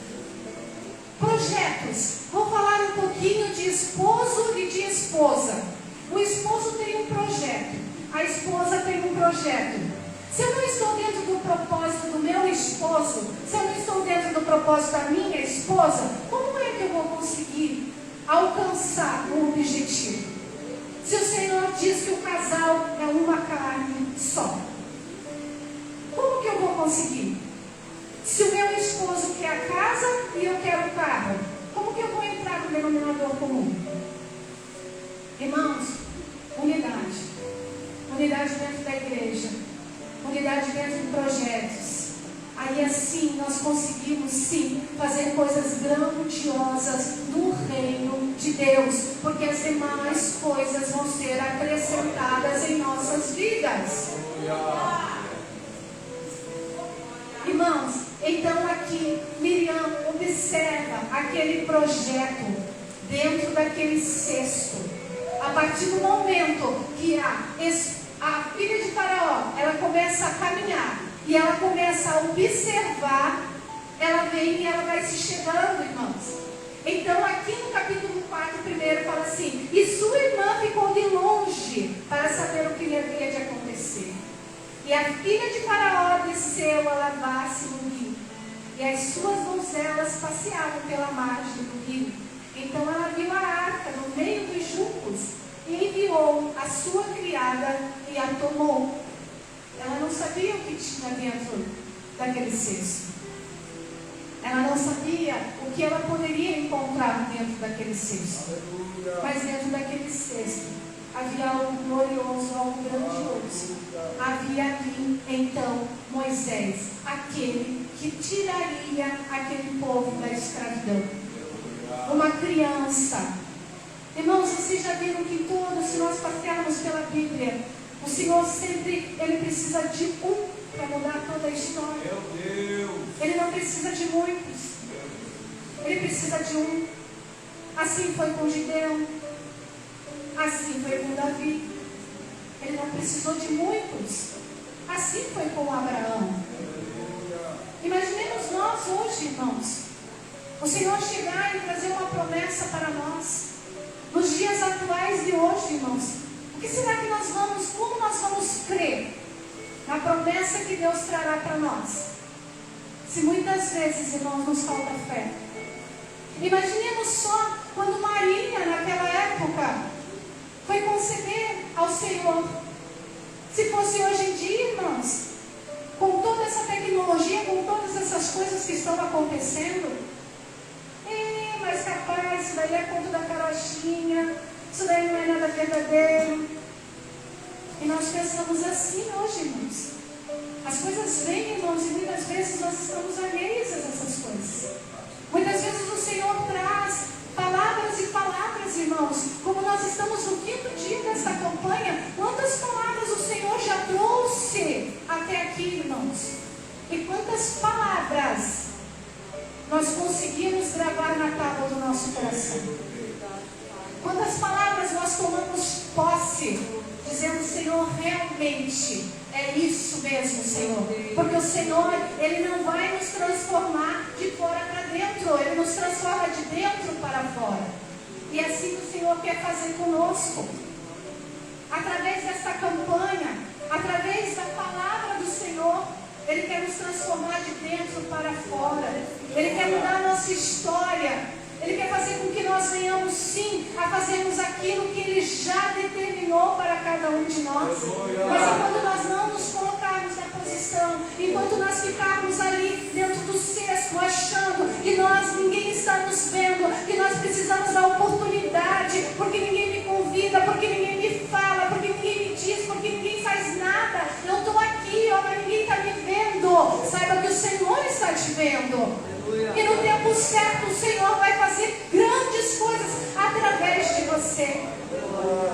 Projetos. Vou falar um pouquinho de esposo e de esposa. O esposo tem um projeto. A esposa tem um projeto. Se eu não estou dentro do propósito do meu esposo, se eu não estou dentro do propósito da minha esposa, como é que eu vou conseguir alcançar o objetivo? Se o Senhor diz que o casal é uma carne só, como que eu vou conseguir? Se o meu esposo quer a casa e eu quero o carro, como que eu vou entrar no denominador comum? Irmãos, unidade. Unidade dentro da igreja. Unidade dentro de projetos. Aí assim nós conseguimos sim fazer coisas grandiosas no reino de Deus. Porque as demais coisas vão ser acrescentadas em nossas vidas. Irmãos, então aqui Miriam observa aquele projeto dentro daquele cesto. A partir do momento que a filha de Faraó, ela começa a caminhar e ela começa a observar, ela vem e ela vai se chegando, irmãos. Então aqui no capítulo 4 primeiro fala assim, e sua irmã ficou de longe para saber o que lhe havia de acontecer. E a filha de Faraó desceu a lavar-se no rio, e as suas donzelas passeavam pela margem do rio. Então ela viu a arca no meio dos juncos, e enviou a sua criada e a tomou. Ela não sabia o que tinha dentro daquele cesto. Ela não sabia o que ela poderia encontrar dentro daquele cesto. Mas dentro daquele cesto havia algo glorioso, algo grandioso. Havia ali, então, Moisés, aquele que tiraria aquele povo da escravidão. Uma criança. Irmãos, vocês já viram que todos, se nós passearmos pela Bíblia, o Senhor sempre, Ele precisa de um para mudar toda a história. Meu Deus! Ele não precisa de muitos. Ele precisa de um. Assim foi com Gideão. Assim foi com Davi. Ele não precisou de muitos. Assim foi com Abraão. Imaginemos nós hoje, irmãos, o Senhor chegar e trazer uma promessa para nós. Nos dias atuais de hoje, irmãos, o que será que nós vamos, como nós vamos crer na promessa que Deus trará para nós? Se muitas vezes, irmãos, nos falta fé. Imaginemos só quando Maria, naquela época, foi conceber ao Senhor. Se fosse hoje em dia, irmãos, com toda essa tecnologia, com todas essas coisas que estão acontecendo, mas capaz, isso daí é conto da carochinha, isso daí não é nada verdadeiro. E nós pensamos assim hoje, irmãos. As coisas vêm, irmãos, e muitas vezes nós estamos alheios a essas coisas. Muitas vezes o Senhor traz aqui, irmãos. E quantas palavras nós conseguimos gravar na tábua do nosso coração? Quantas palavras nós tomamos posse, dizendo: Senhor, realmente é isso mesmo, Senhor. Porque o Senhor, Ele não vai nos transformar de fora para dentro, Ele nos transforma de dentro para fora. E é assim que o Senhor quer fazer conosco. Através desta campanha, através da palavra do Senhor, Ele quer nos transformar de dentro para fora. Ele quer mudar a nossa história. Ele quer fazer com que nós venhamos sim a fazermos aquilo que Ele já determinou para cada um de nós. Mas enquanto nós não nos colocarmos na posição, enquanto nós ficarmos ali dentro do cesto, achando que ninguém está nos vendo, que nós precisamos da oportunidade, porque ninguém me convida, porque ninguém me fala, porque ninguém me diz, porque ninguém faz nada. Eu estou aqui, mas ninguém está me vendo. Saiba que o Senhor está te vendo. E no tempo certo o Senhor vai fazer grandes coisas através de você.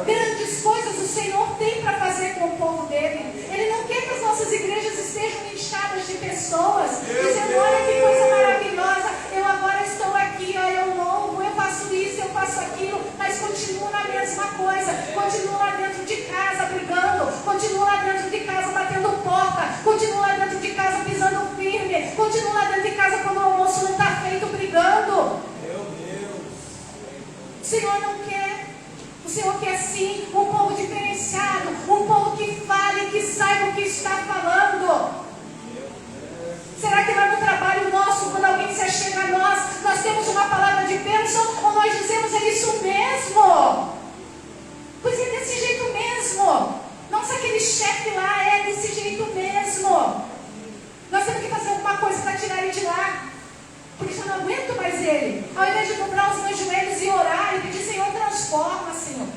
Grandes coisas o Senhor tem para fazer com o povo dele. Ele não quer que as nossas igrejas estejam inchadas de pessoas dizendo: olha que coisa maravilhosa, eu agora estou aqui, eu louvo, eu faço isso, eu faço aquilo, mas continuo na mesma coisa, continuo lá dentro de casa brigando, continuo lá dentro de casa batendo porta, continuo lá dentro de casa pisando firme, continuo lá dentro de casa quando o almoço não está feito brigando. Meu Deus. O Senhor não quer. O Senhor quer sim um povo diferenciado, um povo que fale, que saiba o que está falando. Será que lá no trabalho nosso, quando alguém se achega a nós temos uma palavra de bênção, ou nós dizemos: é isso mesmo? Pois é desse jeito mesmo. Nossa, aquele chefe lá é desse jeito mesmo. Nós temos que fazer alguma coisa para tirar ele de lá, porque já não aguento mais ele. Ao invés de dobrar os meus joelhos e orar e pedir: Senhor, transforma, Senhor.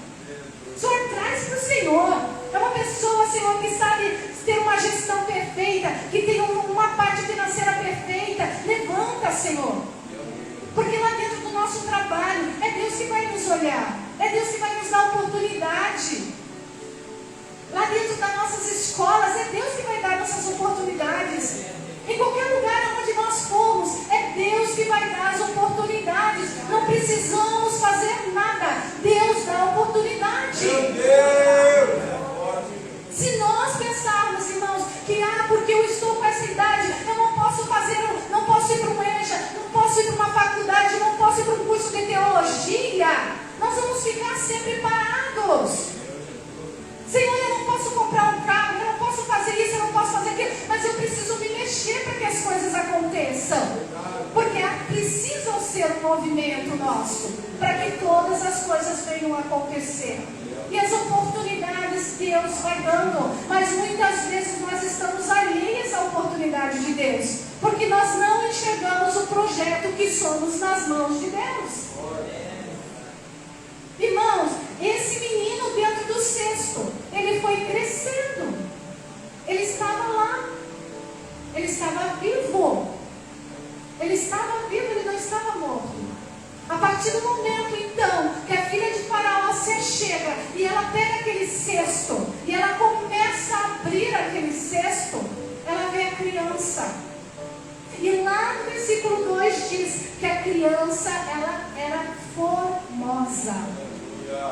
Senhor, traz para o Senhor. É uma pessoa, Senhor, que sabe ter uma gestão perfeita, que tem uma parte financeira perfeita. Levanta, Senhor. Porque lá dentro do nosso trabalho, é Deus que vai nos olhar. É Deus que vai nos dar oportunidade. Lá dentro das nossas escolas, é Deus que vai dar nossas oportunidades. Em qualquer lugar onde nós formos, é Deus que vai dar as oportunidades. Não precisamos fazer nada. Deus dá oportunidade. Meu Deus. Se nós pensarmos, irmãos, que porque eu estou com essa idade, eu não posso não posso ir para um EJA, não posso ir para uma faculdade, não posso ir para um curso de teologia, nós vamos ficar sempre parados. Senhor, eu não posso comprar um carro, eu não posso fazer isso, eu não posso fazer aquilo, mas eu preciso me mexer para que as coisas aconteçam. Porque precisam ser um movimento nosso, para que todas as coisas venham a acontecer. E as oportunidades Deus vai dando, mas muitas vezes nós estamos alheios à oportunidade de Deus, porque nós não enxergamos o projeto que somos nas mãos de Deus. Irmãos, esse menino dentro do cesto, ele foi crescendo. Ele estava lá. Ele estava vivo. Ele estava vivo, ele não estava morto. A partir do momento, então, que a filha de Faraó se chega e ela pega aquele cesto e ela começa a abrir aquele cesto, ela vê a criança. E lá no versículo 2 diz que a criança, ela era formosa.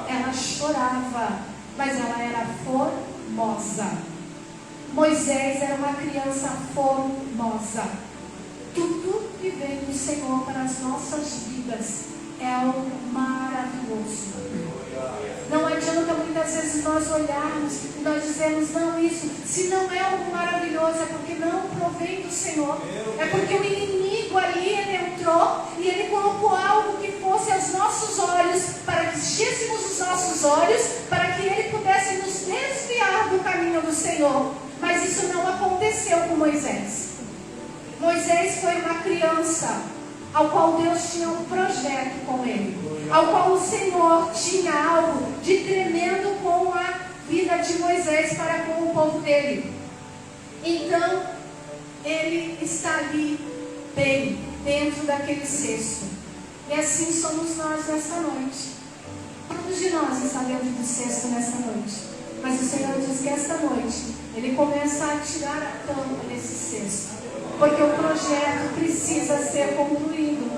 Ela chorava, mas ela era formosa. Moisés era uma criança formosa. Tudo que vem do Senhor para as nossas vidas é algo maravilhoso. Não adianta muitas vezes nós olharmos e nós dizermos: não, isso, se não é algo maravilhoso, é porque não provém do Senhor. É porque o inimigo ali, ele entrou e ele colocou algo que fosse aos nossos olhos, para que enchêssemos os nossos olhos, para que ele pudesse nos desviar do caminho do Senhor. Mas isso não aconteceu com Moisés. Moisés foi uma criança ao qual Deus tinha um projeto com ele, ao qual o Senhor tinha algo de tremendo com a vida de Moisés para com o povo dele. Então, ele está ali bem dentro daquele cesto. E assim somos nós nessa noite. Quantos de nós está dentro do cesto nessa noite? Mas o Senhor diz que esta noite Ele começa a tirar a tampa desse cesto, porque o projeto precisa ser concluído.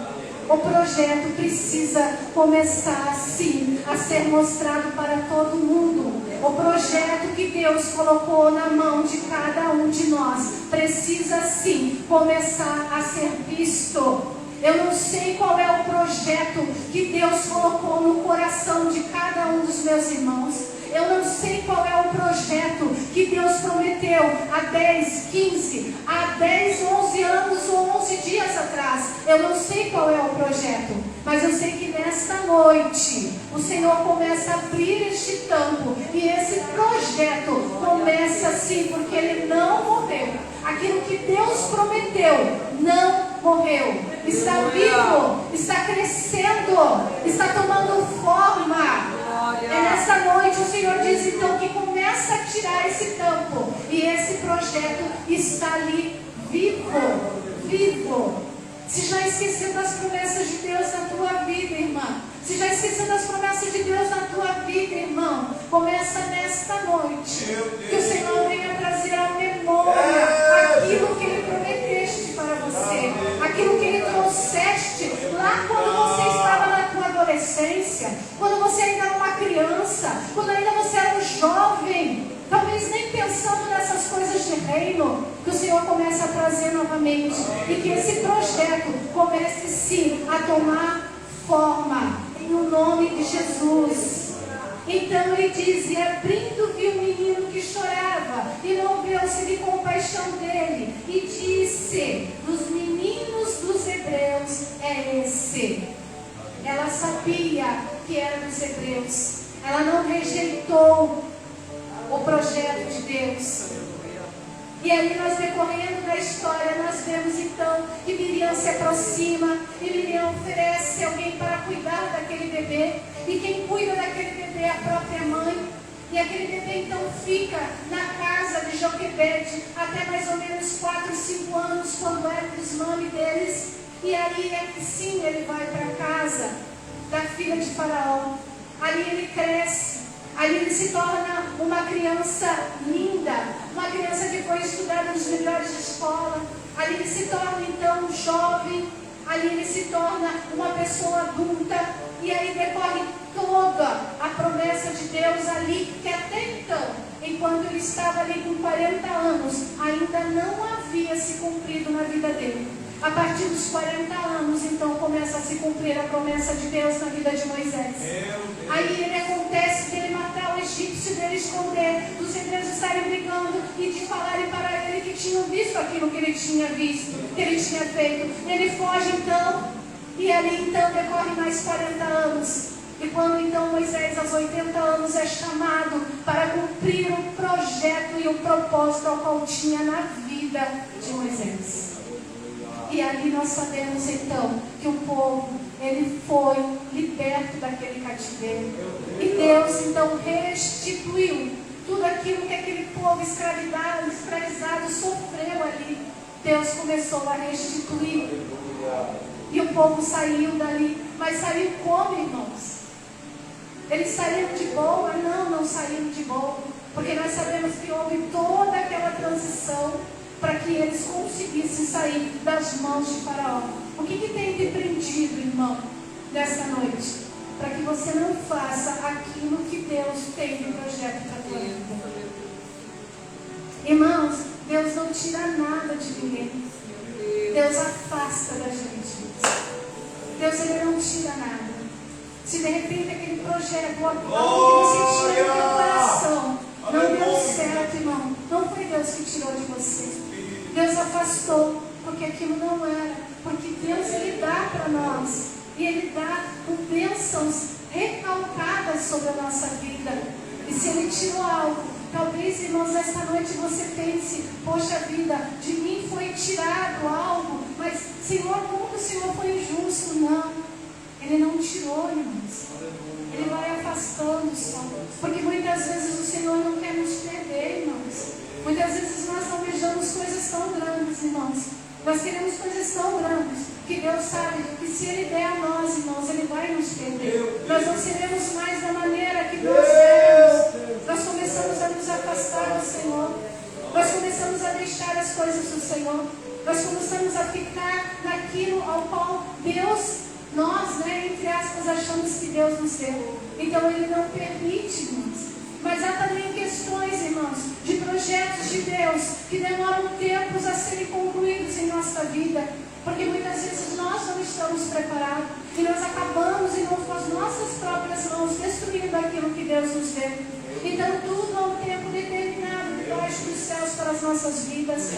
O projeto precisa começar sim a ser mostrado para todo mundo. O projeto que Deus colocou na mão de cada um de nós precisa sim começar a ser visto. Eu não sei qual é o projeto que Deus colocou no coração de cada um dos meus irmãos. Eu não sei qual é o projeto que Deus prometeu há 10, 15, há 10, 11 anos ou 11 dias atrás. Eu não sei qual é o projeto, mas eu sei que nesta noite o Senhor começa a abrir este tampo e esse projeto começa sim, porque ele não morreu. Aquilo que Deus prometeu não morreu. Está vivo, está crescendo, está tomando forma. É nesta noite o Senhor diz então que começa a tirar esse tampo e esse projeto está ali vivo. Se já esqueceu das promessas de Deus na tua vida, irmã, se já esqueceu das promessas de Deus na tua vida, irmão, começa nesta noite que o Senhor venha trazer à memória aquilo que Ele prometeste para você, aquilo que Ele trouxeste lá quando você estava na tua adolescência, quando você ainda era uma criança, quando ainda você era um jovem, talvez nem pensando nessas coisas de reino, que o Senhor comece a trazer novamente e que esse projeto comece sim a tomar forma, em o nome de Jesus. Então ele diz, e abrindo viu um menino que chorava, e moveu-se de compaixão dele, e disse, dos meninos dos hebreus é esse. Ela sabia que era dos hebreus, ela não rejeitou o projeto de Deus. E ali nós decorrendo da história, nós vemos então que Miriam se aproxima e Miriam oferece alguém para cuidar daquele bebê. E quem cuida daquele bebê é a própria mãe. E aquele bebê então fica na casa de Joquebede até mais ou menos 4, 5 anos, quando é o desmame deles. E ali é que sim ele vai para a casa da filha de Faraó. Ali ele cresce. Ali ele se torna uma criança linda, uma criança que foi estudada nos melhores de escola. Ali ele se torna então um jovem, ali ele se torna uma pessoa adulta. E aí decorre toda a promessa de Deus ali, que até então, enquanto ele estava ali com 40 anos, ainda não havia se cumprido na vida dele. A partir dos 40 anos, então, começa a se cumprir a promessa de Deus na vida de Moisés. Aí ele acontece dele matar o egípcio, dele esconder, dos hebreus estarem brigando e de falarem para ele que tinham visto aquilo que ele tinha visto, que ele tinha feito. Ele foge então, e ali então decorre mais 40 anos. E quando então Moisés, aos 80 anos, é chamado para cumprir o projeto e o propósito ao qual tinha na vida de Moisés. E ali nós sabemos então que o povo, ele foi liberto daquele cativeiro. E Deus então restituiu tudo aquilo que aquele povo escravizado sofreu ali. Deus começou a restituir. E o povo saiu dali. Mas saiu como, irmãos? Eles saíram de boa? Não saíram de boa. Porque nós sabemos que houve toda aquela transição para que eles conseguissem sair das mãos de Faraó. O que tem te prendido, irmão, nesta noite? Para que você não faça aquilo que Deus tem de projeto para a tua vida. Irmãos, Deus não tira nada de ninguém. Deus afasta da gente. Deus, Ele não tira nada. Se de repente aquele projeto, algo que você tinha no teu coração, não deu certo, irmão, não foi Deus que tirou de você. Deus afastou, porque aquilo não era. Porque Deus, Ele dá para nós. E Ele dá com bênçãos recalcadas sobre a nossa vida. E se Ele tirou algo, talvez, irmãos, esta noite você pense, poxa vida, de mim foi tirado algo, mas Senhor, como que o Senhor foi injusto? Não, Ele não tirou, irmãos. Ele vai afastando só. Porque muitas vezes o Senhor não quer nos perder, irmãos. Muitas vezes nós almejamos coisas tão grandes, irmãos. Nós queremos coisas tão grandes que Deus sabe que se Ele der a nós, irmãos, Ele vai nos perder. Nós não seremos mais da maneira que nós éramos. Nós começamos deixar as coisas do Senhor. Nós começamos a ficar naquilo ao qual nós, entre aspas, achamos que Deus nos deu. Então Ele não permite, irmãos. Mas há também questões, irmãos, de projetos de Deus que demoram tempos a serem concluídos em nossa vida. Porque muitas vezes nós não estamos preparados e nós acabamos, irmãos, com as nossas próprias mãos destruindo aquilo que Deus nos deu. Então tudo há um tempo determinado debaixo dos céus para as nossas vidas.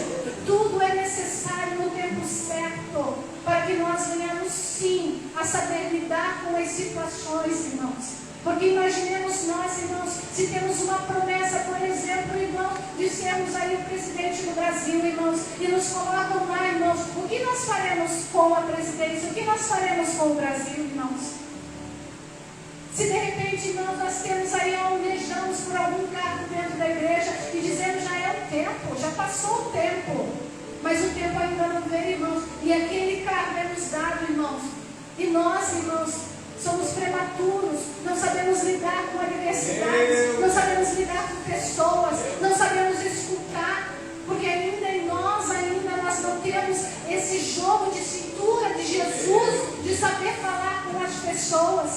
Tudo é necessário no tempo certo para que nós venhamos sim a saber lidar com as situações, irmãos. Porque imaginemos nós, irmãos, se temos uma promessa, por exemplo, irmão, de sermos aí o presidente do Brasil, irmãos, e nos colocam lá, irmãos, o que nós faremos com a presidência? O que nós faremos com o Brasil, irmãos? Se de repente, irmãos, nós temos aí, almejamos por algum cargo dentro da igreja e dizemos, já é o tempo, já passou o tempo, mas o tempo ainda não veio, irmãos, e aquele cargo é nos dado, irmãos, e nós, irmãos, somos prematuros, não sabemos lidar com adversidades, não sabemos lidar com pessoas, não sabemos escutar, porque ainda em nós, nós não temos esse jogo de cintura de Jesus, de saber falar com as pessoas.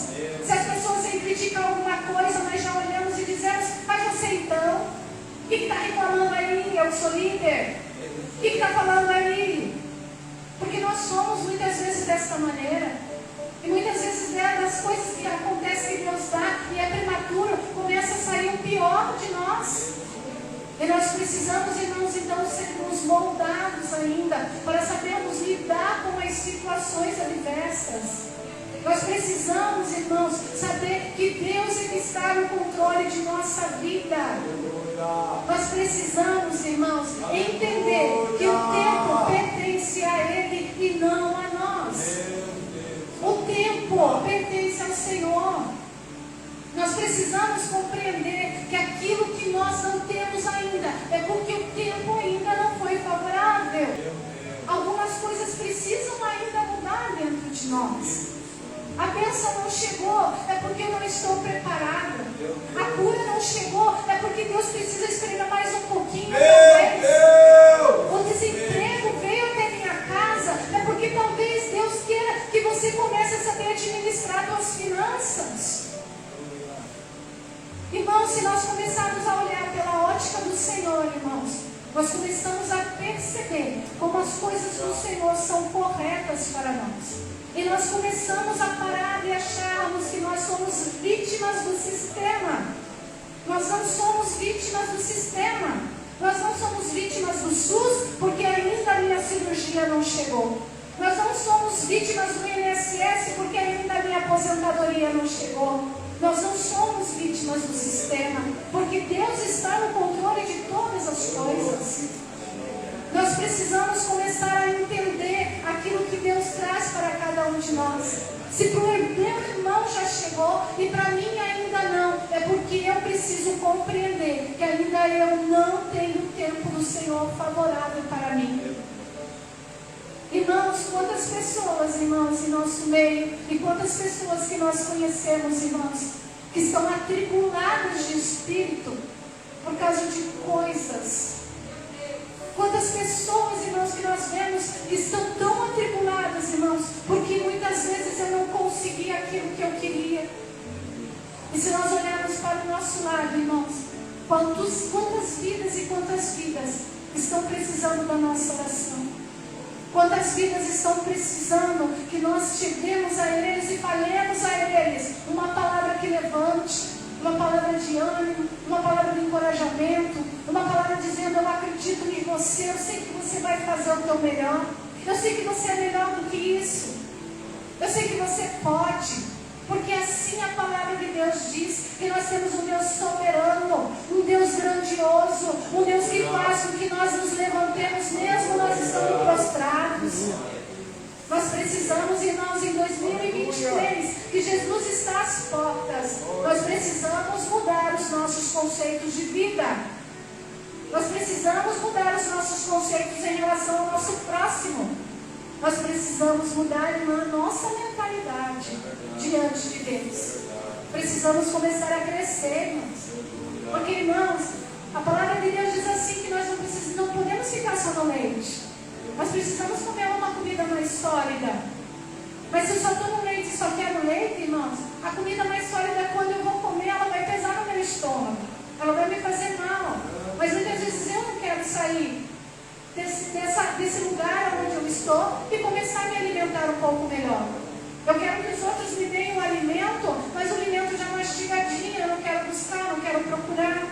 Se as pessoas vêm criticar alguma coisa, nós já olhamos e dizemos, mas você então, o que está reclamando aí? Eu sou líder. O que está falando aí? Porque nós somos muitas vezes dessa maneira. E muitas vezes das coisas que acontecem que Deus dá e é prematuro, começa a sair o pior de nós. E nós precisamos, irmãos, então sermos moldados ainda para sabermos lidar com as situações adversas. Nós precisamos, irmãos, saber que Deus Ele está no controle de nossa vida. Nós precisamos, irmãos, entender que o tempo pertence a Ele e não a nós. O tempo pertence ao Senhor. Nós precisamos compreender que aquilo que nós não temos ainda é porque o tempo ainda não foi favorável. Algumas coisas precisam ainda mudar dentro de nós. A bênção não chegou, é porque eu não estou preparada. A cura não chegou, é porque Deus precisa esperar mais um pouquinho. O desemprego veio até minha casa, é porque talvez Deus queira que você comece a saber administrar suas finanças. Irmãos, se nós começarmos a olhar pela ótica do Senhor, irmãos, nós começamos a perceber como as coisas do Senhor são corretas para nós. E nós começamos a parar e acharmos que nós somos vítimas do sistema. Nós não somos vítimas do sistema. Nós não somos vítimas do SUS porque ainda a minha cirurgia não chegou. Nós não somos vítimas do INSS porque ainda a minha aposentadoria não chegou. Nós não somos vítimas do sistema porque Deus está no controle de todas as coisas. Nós precisamos começar a entender aquilo que Deus traz para cada um de nós. Se para o meu irmão já chegou e para mim ainda não, é porque eu preciso compreender que ainda eu não tenho o tempo do Senhor favorável para mim. Irmãos, quantas pessoas, irmãos, em nosso meio, e quantas pessoas que nós conhecemos, irmãos, que estão atribulados de espírito por causa de coisas. Quantas pessoas, irmãos, que nós vemos que estão tão atribuladas, irmãos, porque muitas vezes eu não consegui aquilo que eu queria. E se nós olharmos para o nosso lado, irmãos, quantas vidas e quantas vidas estão precisando da nossa oração? Quantas vidas estão precisando que nós cheguemos a eles e falemos a eles uma palavra que levante, uma palavra de ânimo, uma palavra de encorajamento, uma palavra dizendo, eu acredito em você, eu sei que você vai fazer o teu melhor, eu sei que você é melhor do que isso, eu sei que você pode, porque assim a palavra de Deus diz que nós temos um Deus soberano, um Deus grandioso, um Deus que faz com que nós nos levantemos mesmo nós estamos prostrados. Nós precisamos, irmãos, em 2023, que Jesus está às portas. Nós precisamos mudar os nossos conceitos de vida. Nós precisamos mudar os nossos conceitos em relação ao nosso próximo. Nós precisamos mudar, irmã, nossa mentalidade diante de Deus. Precisamos começar a crescer, irmãos. Porque, irmãos, A palavra de Deus diz assim que nós não podemos ficar só no leite. Nós precisamos comer uma comida mais sólida. Mas se eu só tomo leite e só quero leite, irmãos, a comida mais sólida, quando eu vou comer, ela vai pesar no meu estômago. Ela vai me fazer mal. Mas muitas vezes eu não quero sair desse lugar onde eu estou e começar a me alimentar um pouco melhor. Eu quero que os outros me deem o alimento, mas o alimento já mastigadinho, eu não quero buscar, não quero procurar.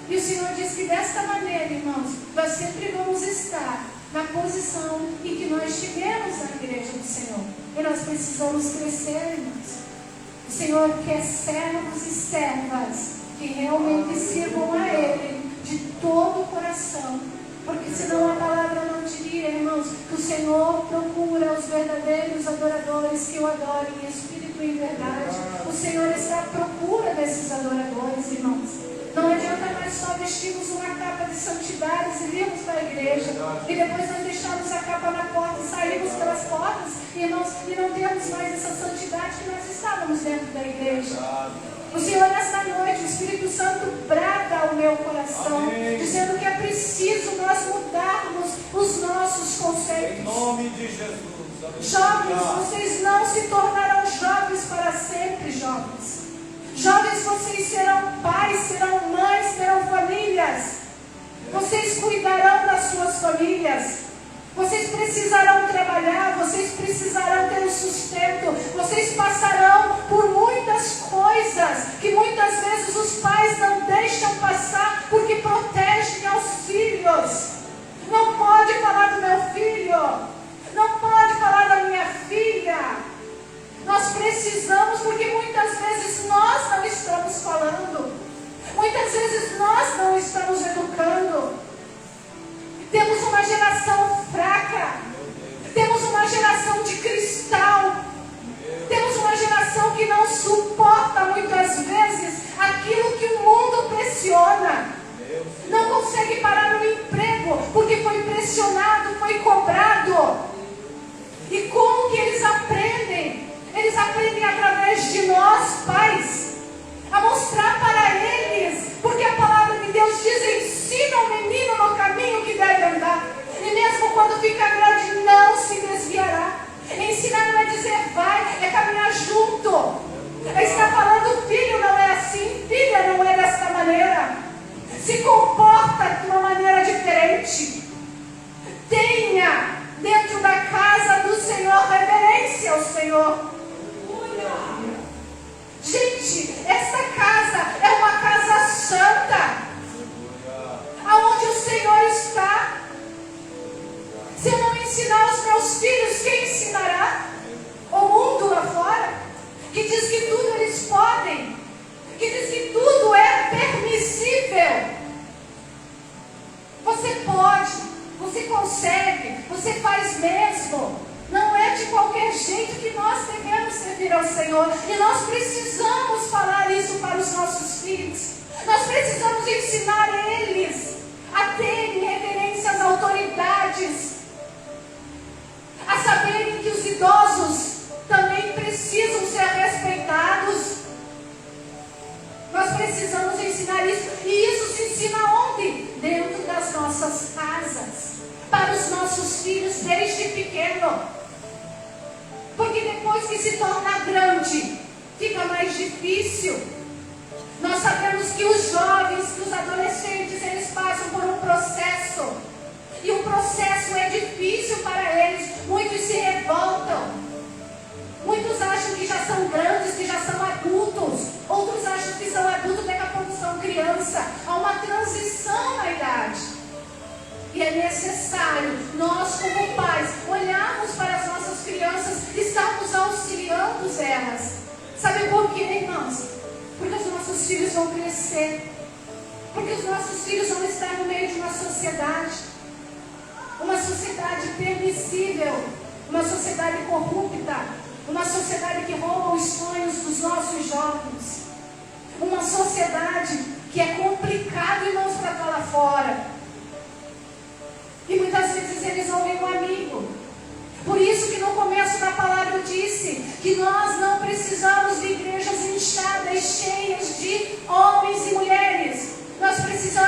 E o Senhor diz que desta maneira, irmãos, nós sempre vamos estar na posição em que nós estivemos na igreja do Senhor. E nós precisamos crescer, irmãos. O Senhor quer servos e servas que realmente sirvam a Ele de todo o coração. Porque senão a palavra não diria, irmãos, que o Senhor procura os verdadeiros adoradores que o adorem em espírito e em verdade. O Senhor está à procura desses adoradores, irmãos. Não adianta mais só vestirmos uma capa de santidade e virmos para a igreja. E depois nós deixarmos a capa na porta e sairmos pelas portas, irmãos, e não temos mais essa santidade que nós estávamos dentro da igreja. O Senhor, nesta noite, o Espírito Santo brada ao meu coração, amém, dizendo que é preciso nós mudarmos os nossos conceitos. Em nome de Jesus. Amém. Jovens, vocês não se tornarão jovens para sempre, jovens. Jovens, vocês serão pais, serão mães, terão famílias. Vocês cuidarão das suas famílias. Vocês precisarão trabalhar, vocês precisarão ter um sustento, vocês passarão por muitas coisas que muitas vezes os pais não deixam passar porque protegem aos filhos. Não pode falar do meu filho, não pode falar da minha filha. Nós precisamos, porque muitas vezes nós não estamos falando, muitas vezes nós não estamos educando. Temos uma geração fraca, temos uma geração de cristal, temos uma geração que não suporta muitas vezes aquilo que o mundo pressiona. Não consegue parar no emprego porque foi pressionado, foi cobrado. E como que eles aprendem? Eles aprendem através de nós, pais, a mostrar para eles, porque a palavra de Deus diz: ensina o menino no caminho que deve andar, e mesmo quando fica grande não se desviará. Ensinar não é dizer vai, é caminhar junto. Está falando, filho não é assim, filha não é desta maneira, se comporta de uma maneira diferente. Tenha dentro da casa do Senhor reverência ao Senhor. Gente, esta casa é uma casa santa, aonde o Senhor está. Se eu não ensinar aos meus filhos, quem ensinará? O mundo lá fora, que diz que tudo eles podem, que diz que tudo é permissível. Você pode, você consegue, você faz mesmo. Não é de qualquer jeito que nós devemos servir ao Senhor. E nós precisamos falar isso para os nossos filhos. Nós precisamos ensinar eles a terem reverência às autoridades, a saberem que os idosos também precisam ser respeitados. Nós precisamos ensinar isso. E isso se ensina onde? Dentro das nossas casas, para os nossos filhos desde pequeno. Porque depois que se torna grande, fica mais difícil. Nós sabemos que os jovens, que os adolescentes, eles passam por um processo. E o processo é difícil para eles. Muitos se revoltam. Muitos acham que já são grandes, que já são adultos. Outros acham que são adultos, daqui a pouco são criança. Há uma transição na idade. E é necessário, nós como pais, olharmos para as nossas crianças e estarmos auxiliando elas. Sabe por quê, irmãos? Porque os nossos filhos vão crescer. Porque os nossos filhos vão estar no meio de uma sociedade permissível, uma sociedade corrupta, uma sociedade que rouba os sonhos dos nossos jovens, uma sociedade que é complicado, irmãos, para estar lá fora. E muitas vezes eles ouvem um amigo. Por isso que no começo da palavra eu disse que nós não precisamos de igrejas inchadas, cheias de homens e mulheres. Nós precisamos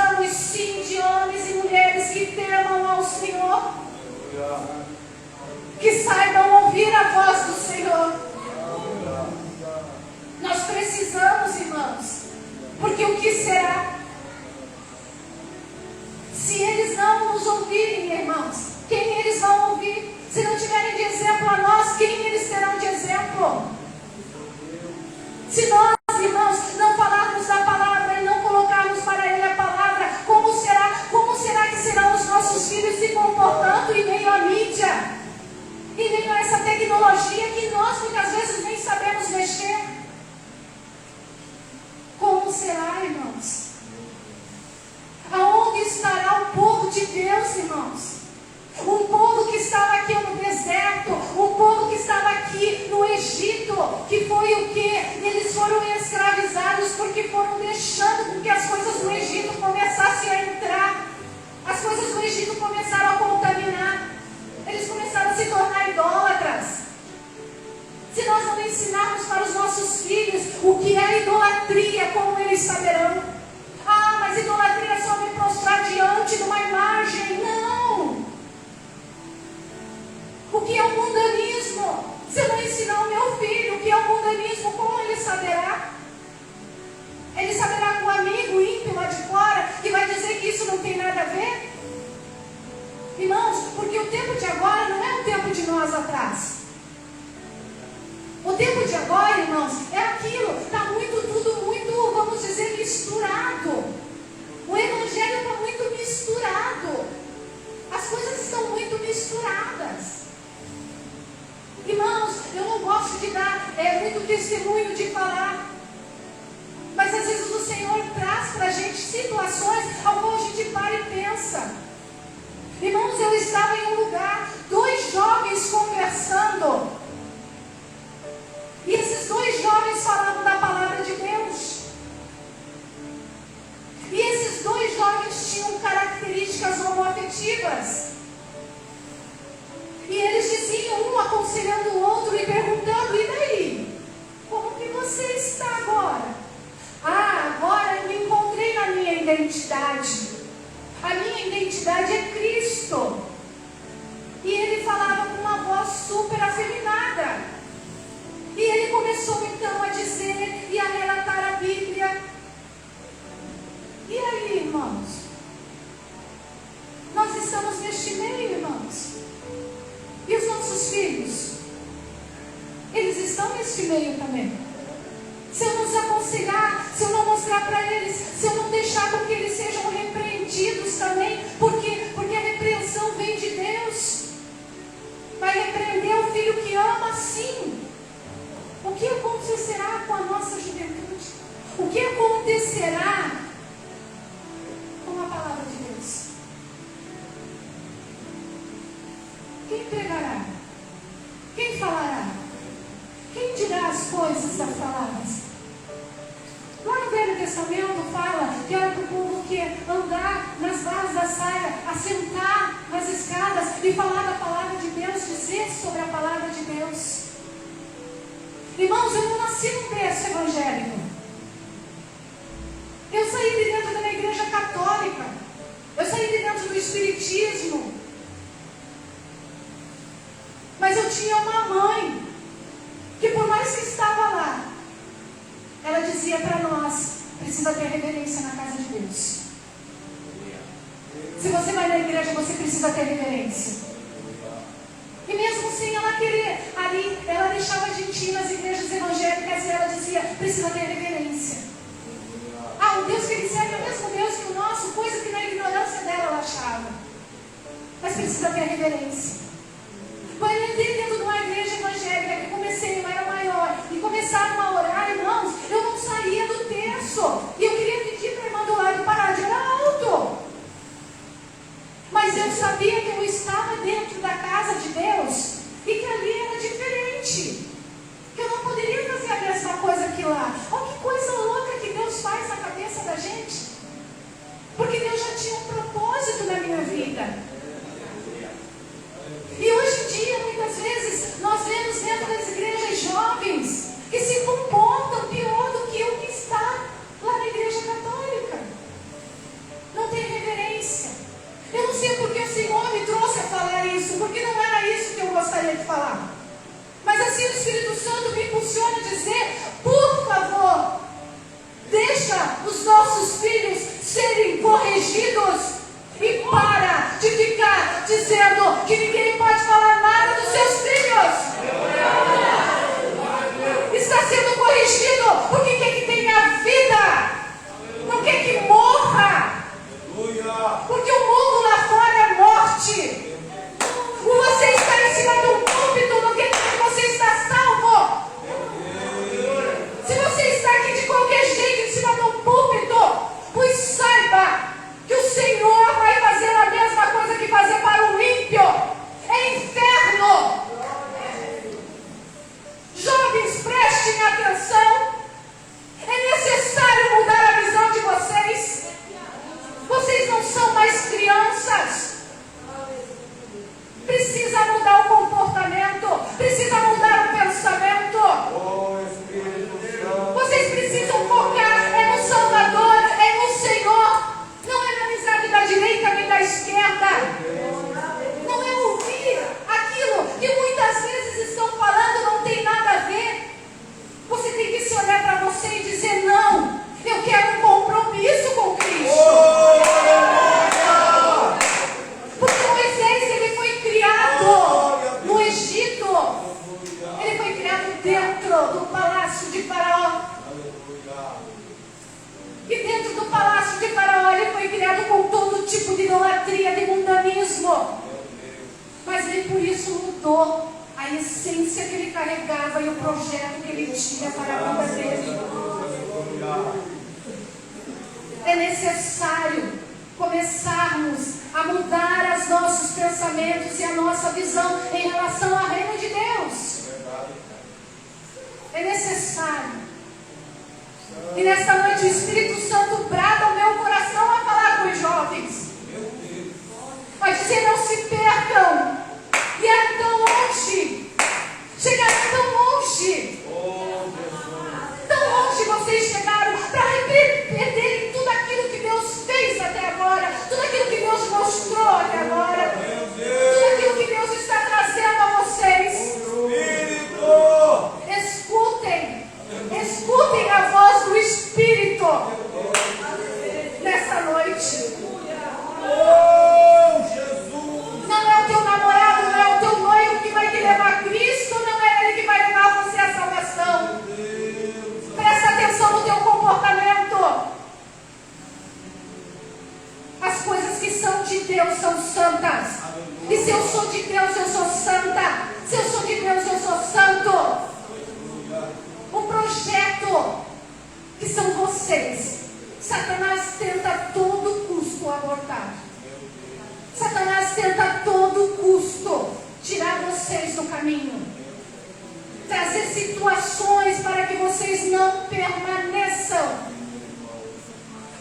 foram escravizados porque foram deixando com que as coisas do Egito começassem a entrar. As coisas do Egito começaram a contaminar. Eles começaram a se tornar idólatras. Se nós não ensinarmos para os nossos filhos o que é idolatria, como eles saberão? Ah, mas idolatria é só me prostrar diante de uma imagem. Não! O que é o mundanismo? Se eu não ensinar o meu filho o que é o mundanismo, como ele saberá? Ele saberá com um amigo ímpio lá de fora que vai dizer que isso não tem nada a ver? Irmãos, porque o tempo de agora não é o tempo de nós atrás. O tempo de agora, irmãos, é aquilo, está tudo muito, vamos dizer, misturado. O evangelho está muito misturado. As coisas estão muito misturadas. Irmãos, eu não gosto de dar muito testemunho, de falar. Mas às vezes o Senhor traz para a gente situações ao qual a gente para e pensa. Irmãos, eu estava em um lugar, 2 jovens conversando. E esses 2 jovens falavam da palavra de Deus. E esses 2 jovens tinham características homoafetivas. E eles diziam, um aconselhando o outro e perguntando: e daí? Como que você está agora? Ah, agora eu me encontrei na minha identidade. A minha identidade é Cristo. E ele falava com uma voz super afeminada. E ele começou então a dizer e a relatar a Bíblia. E aí, irmãos? Nós estamos neste meio, irmãos. E os nossos filhos? Eles estão neste meio também. Se eu não os aconselhar, se eu não mostrar para eles, se eu não deixar com que eles sejam repreendidos também, porque a repreensão vem de Deus. Vai repreender o filho que ama, sim. O que acontecerá com a nossa juventude? O que acontecerá com a palavra de Deus? Quem pregará? Quem falará? Quem dirá as coisas das palavras? Lá no Velho Testamento fala que era para o povo que andar nas barras da saia, assentar nas escadas e falar da palavra de Deus, dizer sobre a palavra de Deus. Irmãos, eu não nasci num berço evangélico. Eu saí de dentro da minha igreja católica. Eu saí de dentro do espiritismo. Mas eu tinha uma mãe que, por mais que estava lá, ela dizia para nós: precisa ter reverência na casa de Deus. Se você vai na igreja, você precisa ter reverência. E mesmo sem ela querer, ali ela deixava a gente ir nas igrejas evangélicas e ela dizia: precisa ter reverência. Ah, o Deus que ele serve é o mesmo Deus que o nosso, coisa que na ignorância dela ela achava. Mas precisa ter reverência. Quando eu entrei dentro de uma igreja evangélica, que comecei, eu era maior, e começaram a orar, irmãos, eu não saía do terço. E eu queria pedir para a irmã do lado parar de orar alto. Mas eu sabia que eu estava dentro da casa de Deus e que ali era diferente. Que eu não poderia fazer a mesma coisa que lá. Olha que coisa louca que Deus faz na cabeça da gente. Porque Deus já tinha um propósito na minha vida. E hoje em dia, muitas vezes, nós vemos dentro das igrejas jovens que se comportam pior do que o que está lá na igreja católica. Não tem reverência. Eu não sei porque o Senhor me trouxe a falar isso, porque não era isso que eu gostaria de falar. Mas assim o Espírito Santo me impulsiona a dizer: por favor, deixa os nossos filhos serem corrigidos e para de ficar dizendo que ninguém pode falar nada dos seus filhos. Está sendo corrigido porque quer que tenha vida, não quer que morra. Porque o mundo lá fora é morte. Você está em cima de um púlpito, não quer dizer que você está salvo. Se você está aqui de qualquer jeito em cima de um púlpito, pois saiba que o Senhor vai fazer a mesma coisa que fazer para o ímpio. de Faraó. Aleluia. E dentro do palácio de Faraó ele foi criado com todo tipo de idolatria, de mundanismo. Mas nem por isso mudou a essência que ele carregava e o projeto que ele tinha para a vida dele. É necessário começarmos a mudar os nossos pensamentos e a nossa visão em relação ao reino de Deus. É necessário. E nesta noite o Espírito Santo brada ao meu coração a falar com os jovens. Vai dizer: não se percam. Vieram tão longe. Chegaram tão longe. Tão longe vocês chegaram para perderem tudo aquilo que Deus fez até agora. Tudo aquilo que Deus mostrou até agora. Tudo aquilo que Deus está trazendo a vocês. Escutem. Escutem a voz do Espírito nessa noite. Não é o teu namorado, não é o teu noivo que vai te levar a Cristo, não é ele que vai levar você à salvação. Presta atenção no teu comportamento. As coisas que são de Deus são santas. E se eu sou de Deus, eu sou santa. Se eu sou de Deus, eu sou santo. O projeto que são vocês, Satanás tenta a todo custo abortar. Satanás tenta a todo custo tirar vocês do caminho, trazer situações para que vocês não permaneçam,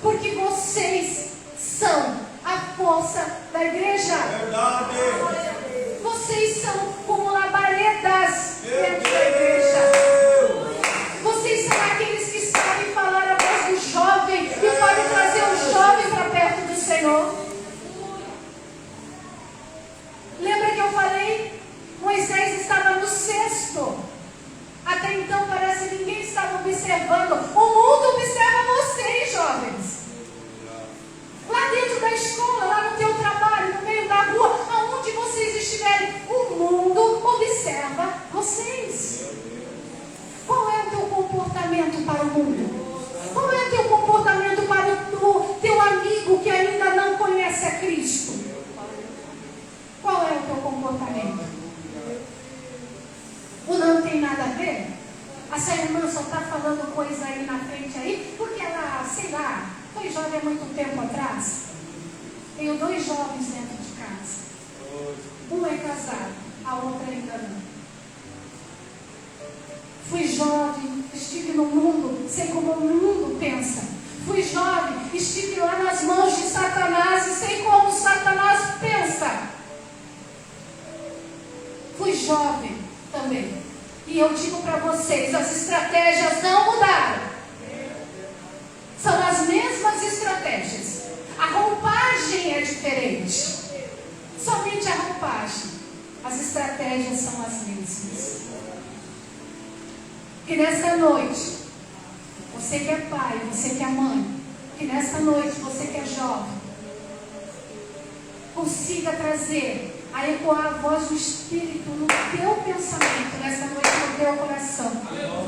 porque vocês são a força da igreja. Vocês são como labaredas dentro da igreja. Vocês são aqueles que sabem falar a voz do jovem e podem trazer o jovem para perto do Senhor. Lembra que eu falei? Moisés estava no cesto. Até então parece que ninguém estava observando. O mundo observa vocês, jovens. Lá dentro da escola, lá no teu trabalho, no meio da rua, aonde vocês estiverem, o mundo observa vocês. Qual é o teu comportamento para o mundo? Qual é o teu comportamento para o teu amigo que ainda não conhece a Cristo? Qual é o teu comportamento? O não tem nada a ver? Essa irmã só está falando coisa aí na frente aí, porque ela, sei lá, foi jovem há muito tempo atrás. Tenho 2 jovens dentro de casa. Um é casado, a outra ainda não. Fui jovem, estive no mundo, sei como o mundo pensa. Fui jovem, estive lá nas mãos de Satanás e sei como Satanás pensa. Fui jovem também. E eu digo para vocês, as estratégias não mudaram. São as mesmas estratégias. A roupagem é diferente. Somente a roupagem. As estratégias são as mesmas. Que nesta noite, você que é pai, você que é mãe, que nesta noite, você que é jovem, consiga trazer a ecoar a voz do Espírito no teu pensamento, nesta noite no teu coração,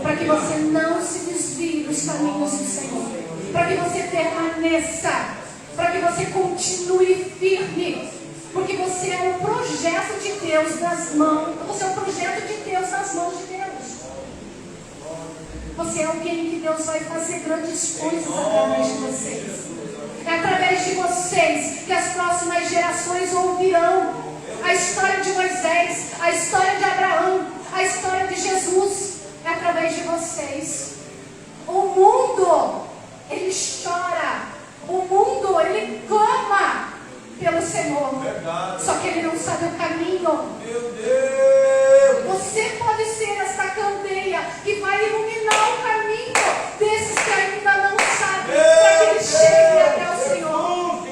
para que você não se desvie dos caminhos do Senhor, para que você permaneça, para que você continue firme, porque você é um projeto de Deus nas mãos, você é um projeto de Deus nas mãos de Deus. Você é alguém que Deus vai fazer grandes coisas através de vocês. É através de vocês que as próximas gerações ouvirão a história de Moisés, a história de Abraão, a história de Jesus. É através de vocês. O mundo, ele chora. O mundo, ele clama pelo Senhor. Só que ele não sabe o caminho. Meu Deus! Você pode ser essa candeia que vai iluminar o caminho desses que ainda não sabem, para que eles cheguem até o Senhor.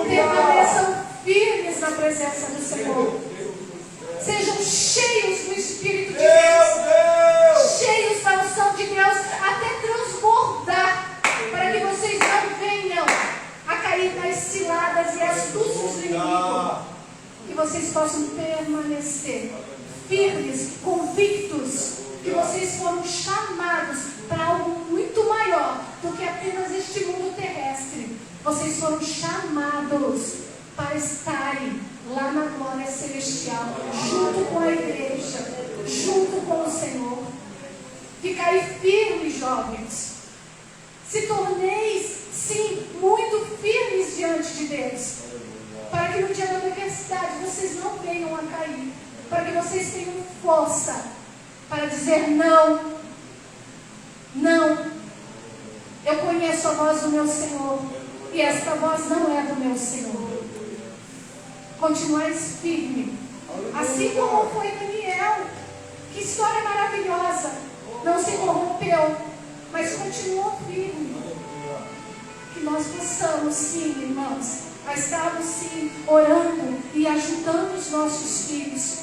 Permaneçam firmes na presença do Senhor. Sejam cheios do Espírito de Deus, cheios da foram chamados para estarem lá na glória celestial, junto com a igreja, junto com o Senhor. Ficai firmes, jovens. Se torneis, sim, muito firmes diante de Deus, para que no dia da adversidade vocês não venham a cair, para que vocês tenham força para dizer não, não. Eu conheço a voz do meu Senhor, e esta voz não é do meu Senhor. Continuais firme, assim como foi Daniel. Que história maravilhosa! Não se corrompeu, mas continuou firme. Que nós possamos, sim, irmãos, a estarmos, sim, orando e ajudando os nossos filhos.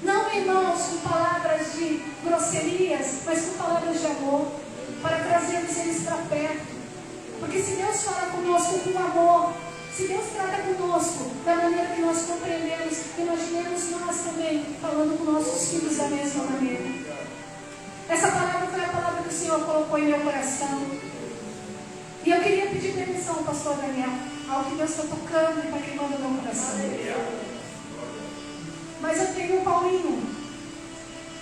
Não, irmãos, com palavras de grosserias, mas com palavras de amor, para trazermos eles para perto. Porque se Deus fala conosco com amor, se Deus trata conosco da maneira que nós compreendemos, imaginemos nós também falando com nossos filhos da mesma maneira. Essa palavra foi a palavra que o Senhor colocou em meu coração. E eu queria pedir permissão ao pastor Daniel, ao que Deus está tocando e para queimando no meu coração. Mas eu tenho o Paulinho,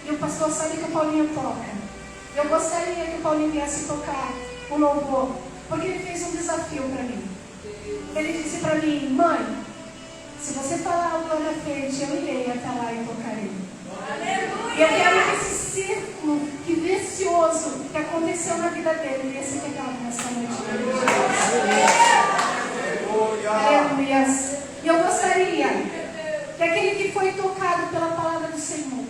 e o pastor sabe que o Paulinho toca. Eu gostaria que o Paulinho viesse tocar o louvor, porque ele fez um desafio para mim. Ele disse para mim: mãe, se você falar algo lá na frente, eu irei até lá e tocarei. Aleluia! E eu quero que esse círculo que vicioso que aconteceu na vida dele ia ser quebrado nessa noite. Aleluia! E eu gostaria que aquele que foi tocado pela palavra do Senhor,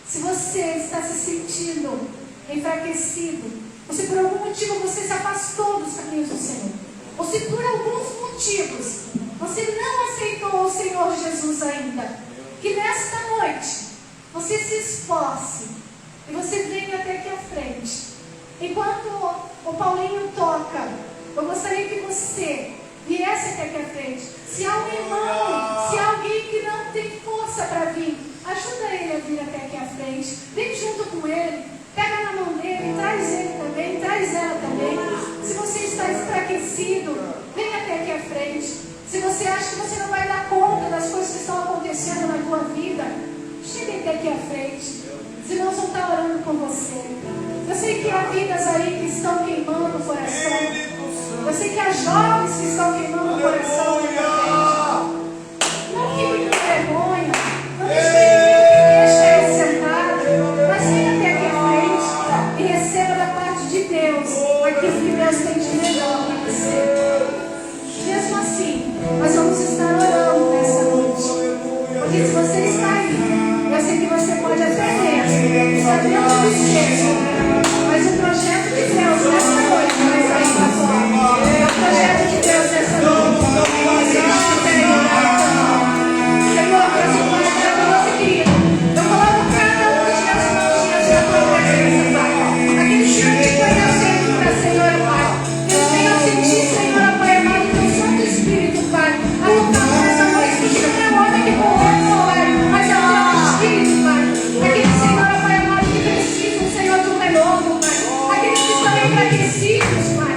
se você está se sentindo enfraquecido, ou se por algum motivo você se afastou dos caminhos do Senhor, ou se por alguns motivos você não aceitou o Senhor Jesus ainda, que nesta noite você se esforce e você venha até aqui à frente. Enquanto o Paulinho toca, eu gostaria que você viesse até aqui à frente. Se há um irmão, se há alguém que não tem força para vir, ajuda ele a vir até aqui à frente. Vem junto com ele, pega na mão dele, traz ele também, traz ela também. Se você está enfraquecido, vem até aqui à frente. Se você acha que você não vai dar conta das coisas que estão acontecendo na tua vida, chegue até aqui à frente. Os irmãos vão estar orando com você. Eu sei que há vidas aí que estão queimando o coração. Eu sei que há jovens que estão queimando o coração aqui à frente. Não fique com vergonha. Não deixe ninguém deixar ele sentado. Mas venha até aqui à frente e receba da parte de Deus aquilo que Deus tem de melhor para você. Mesmo assim, nós vamos estar orando nessa noite. Porque se você está aí, eu sei que você pode até mesmo estar dentro do céu. Mas o projeto de Deus nessa noite vai sair para fora. É o projeto de Deus nessa noite. Você estiver orando. Senhor, Deus, eu coloco a nossa querida. Eu coloco cada um dos meus irmãos na tua presença, Pai. Aqueles que não te conhecem para Senhor, Pai. Que eles venham sentir, Senhor, Pai amado, o teu Santo Espírito, Pai. A tocar nessa noite, que não é o homem que correu, Pai, mas é o teu Espírito, Pai. Aqueles, Senhor, Pai amado, que precisam, Senhor, de um renovo, Pai. Aqueles que estão enfraquecidos, Pai.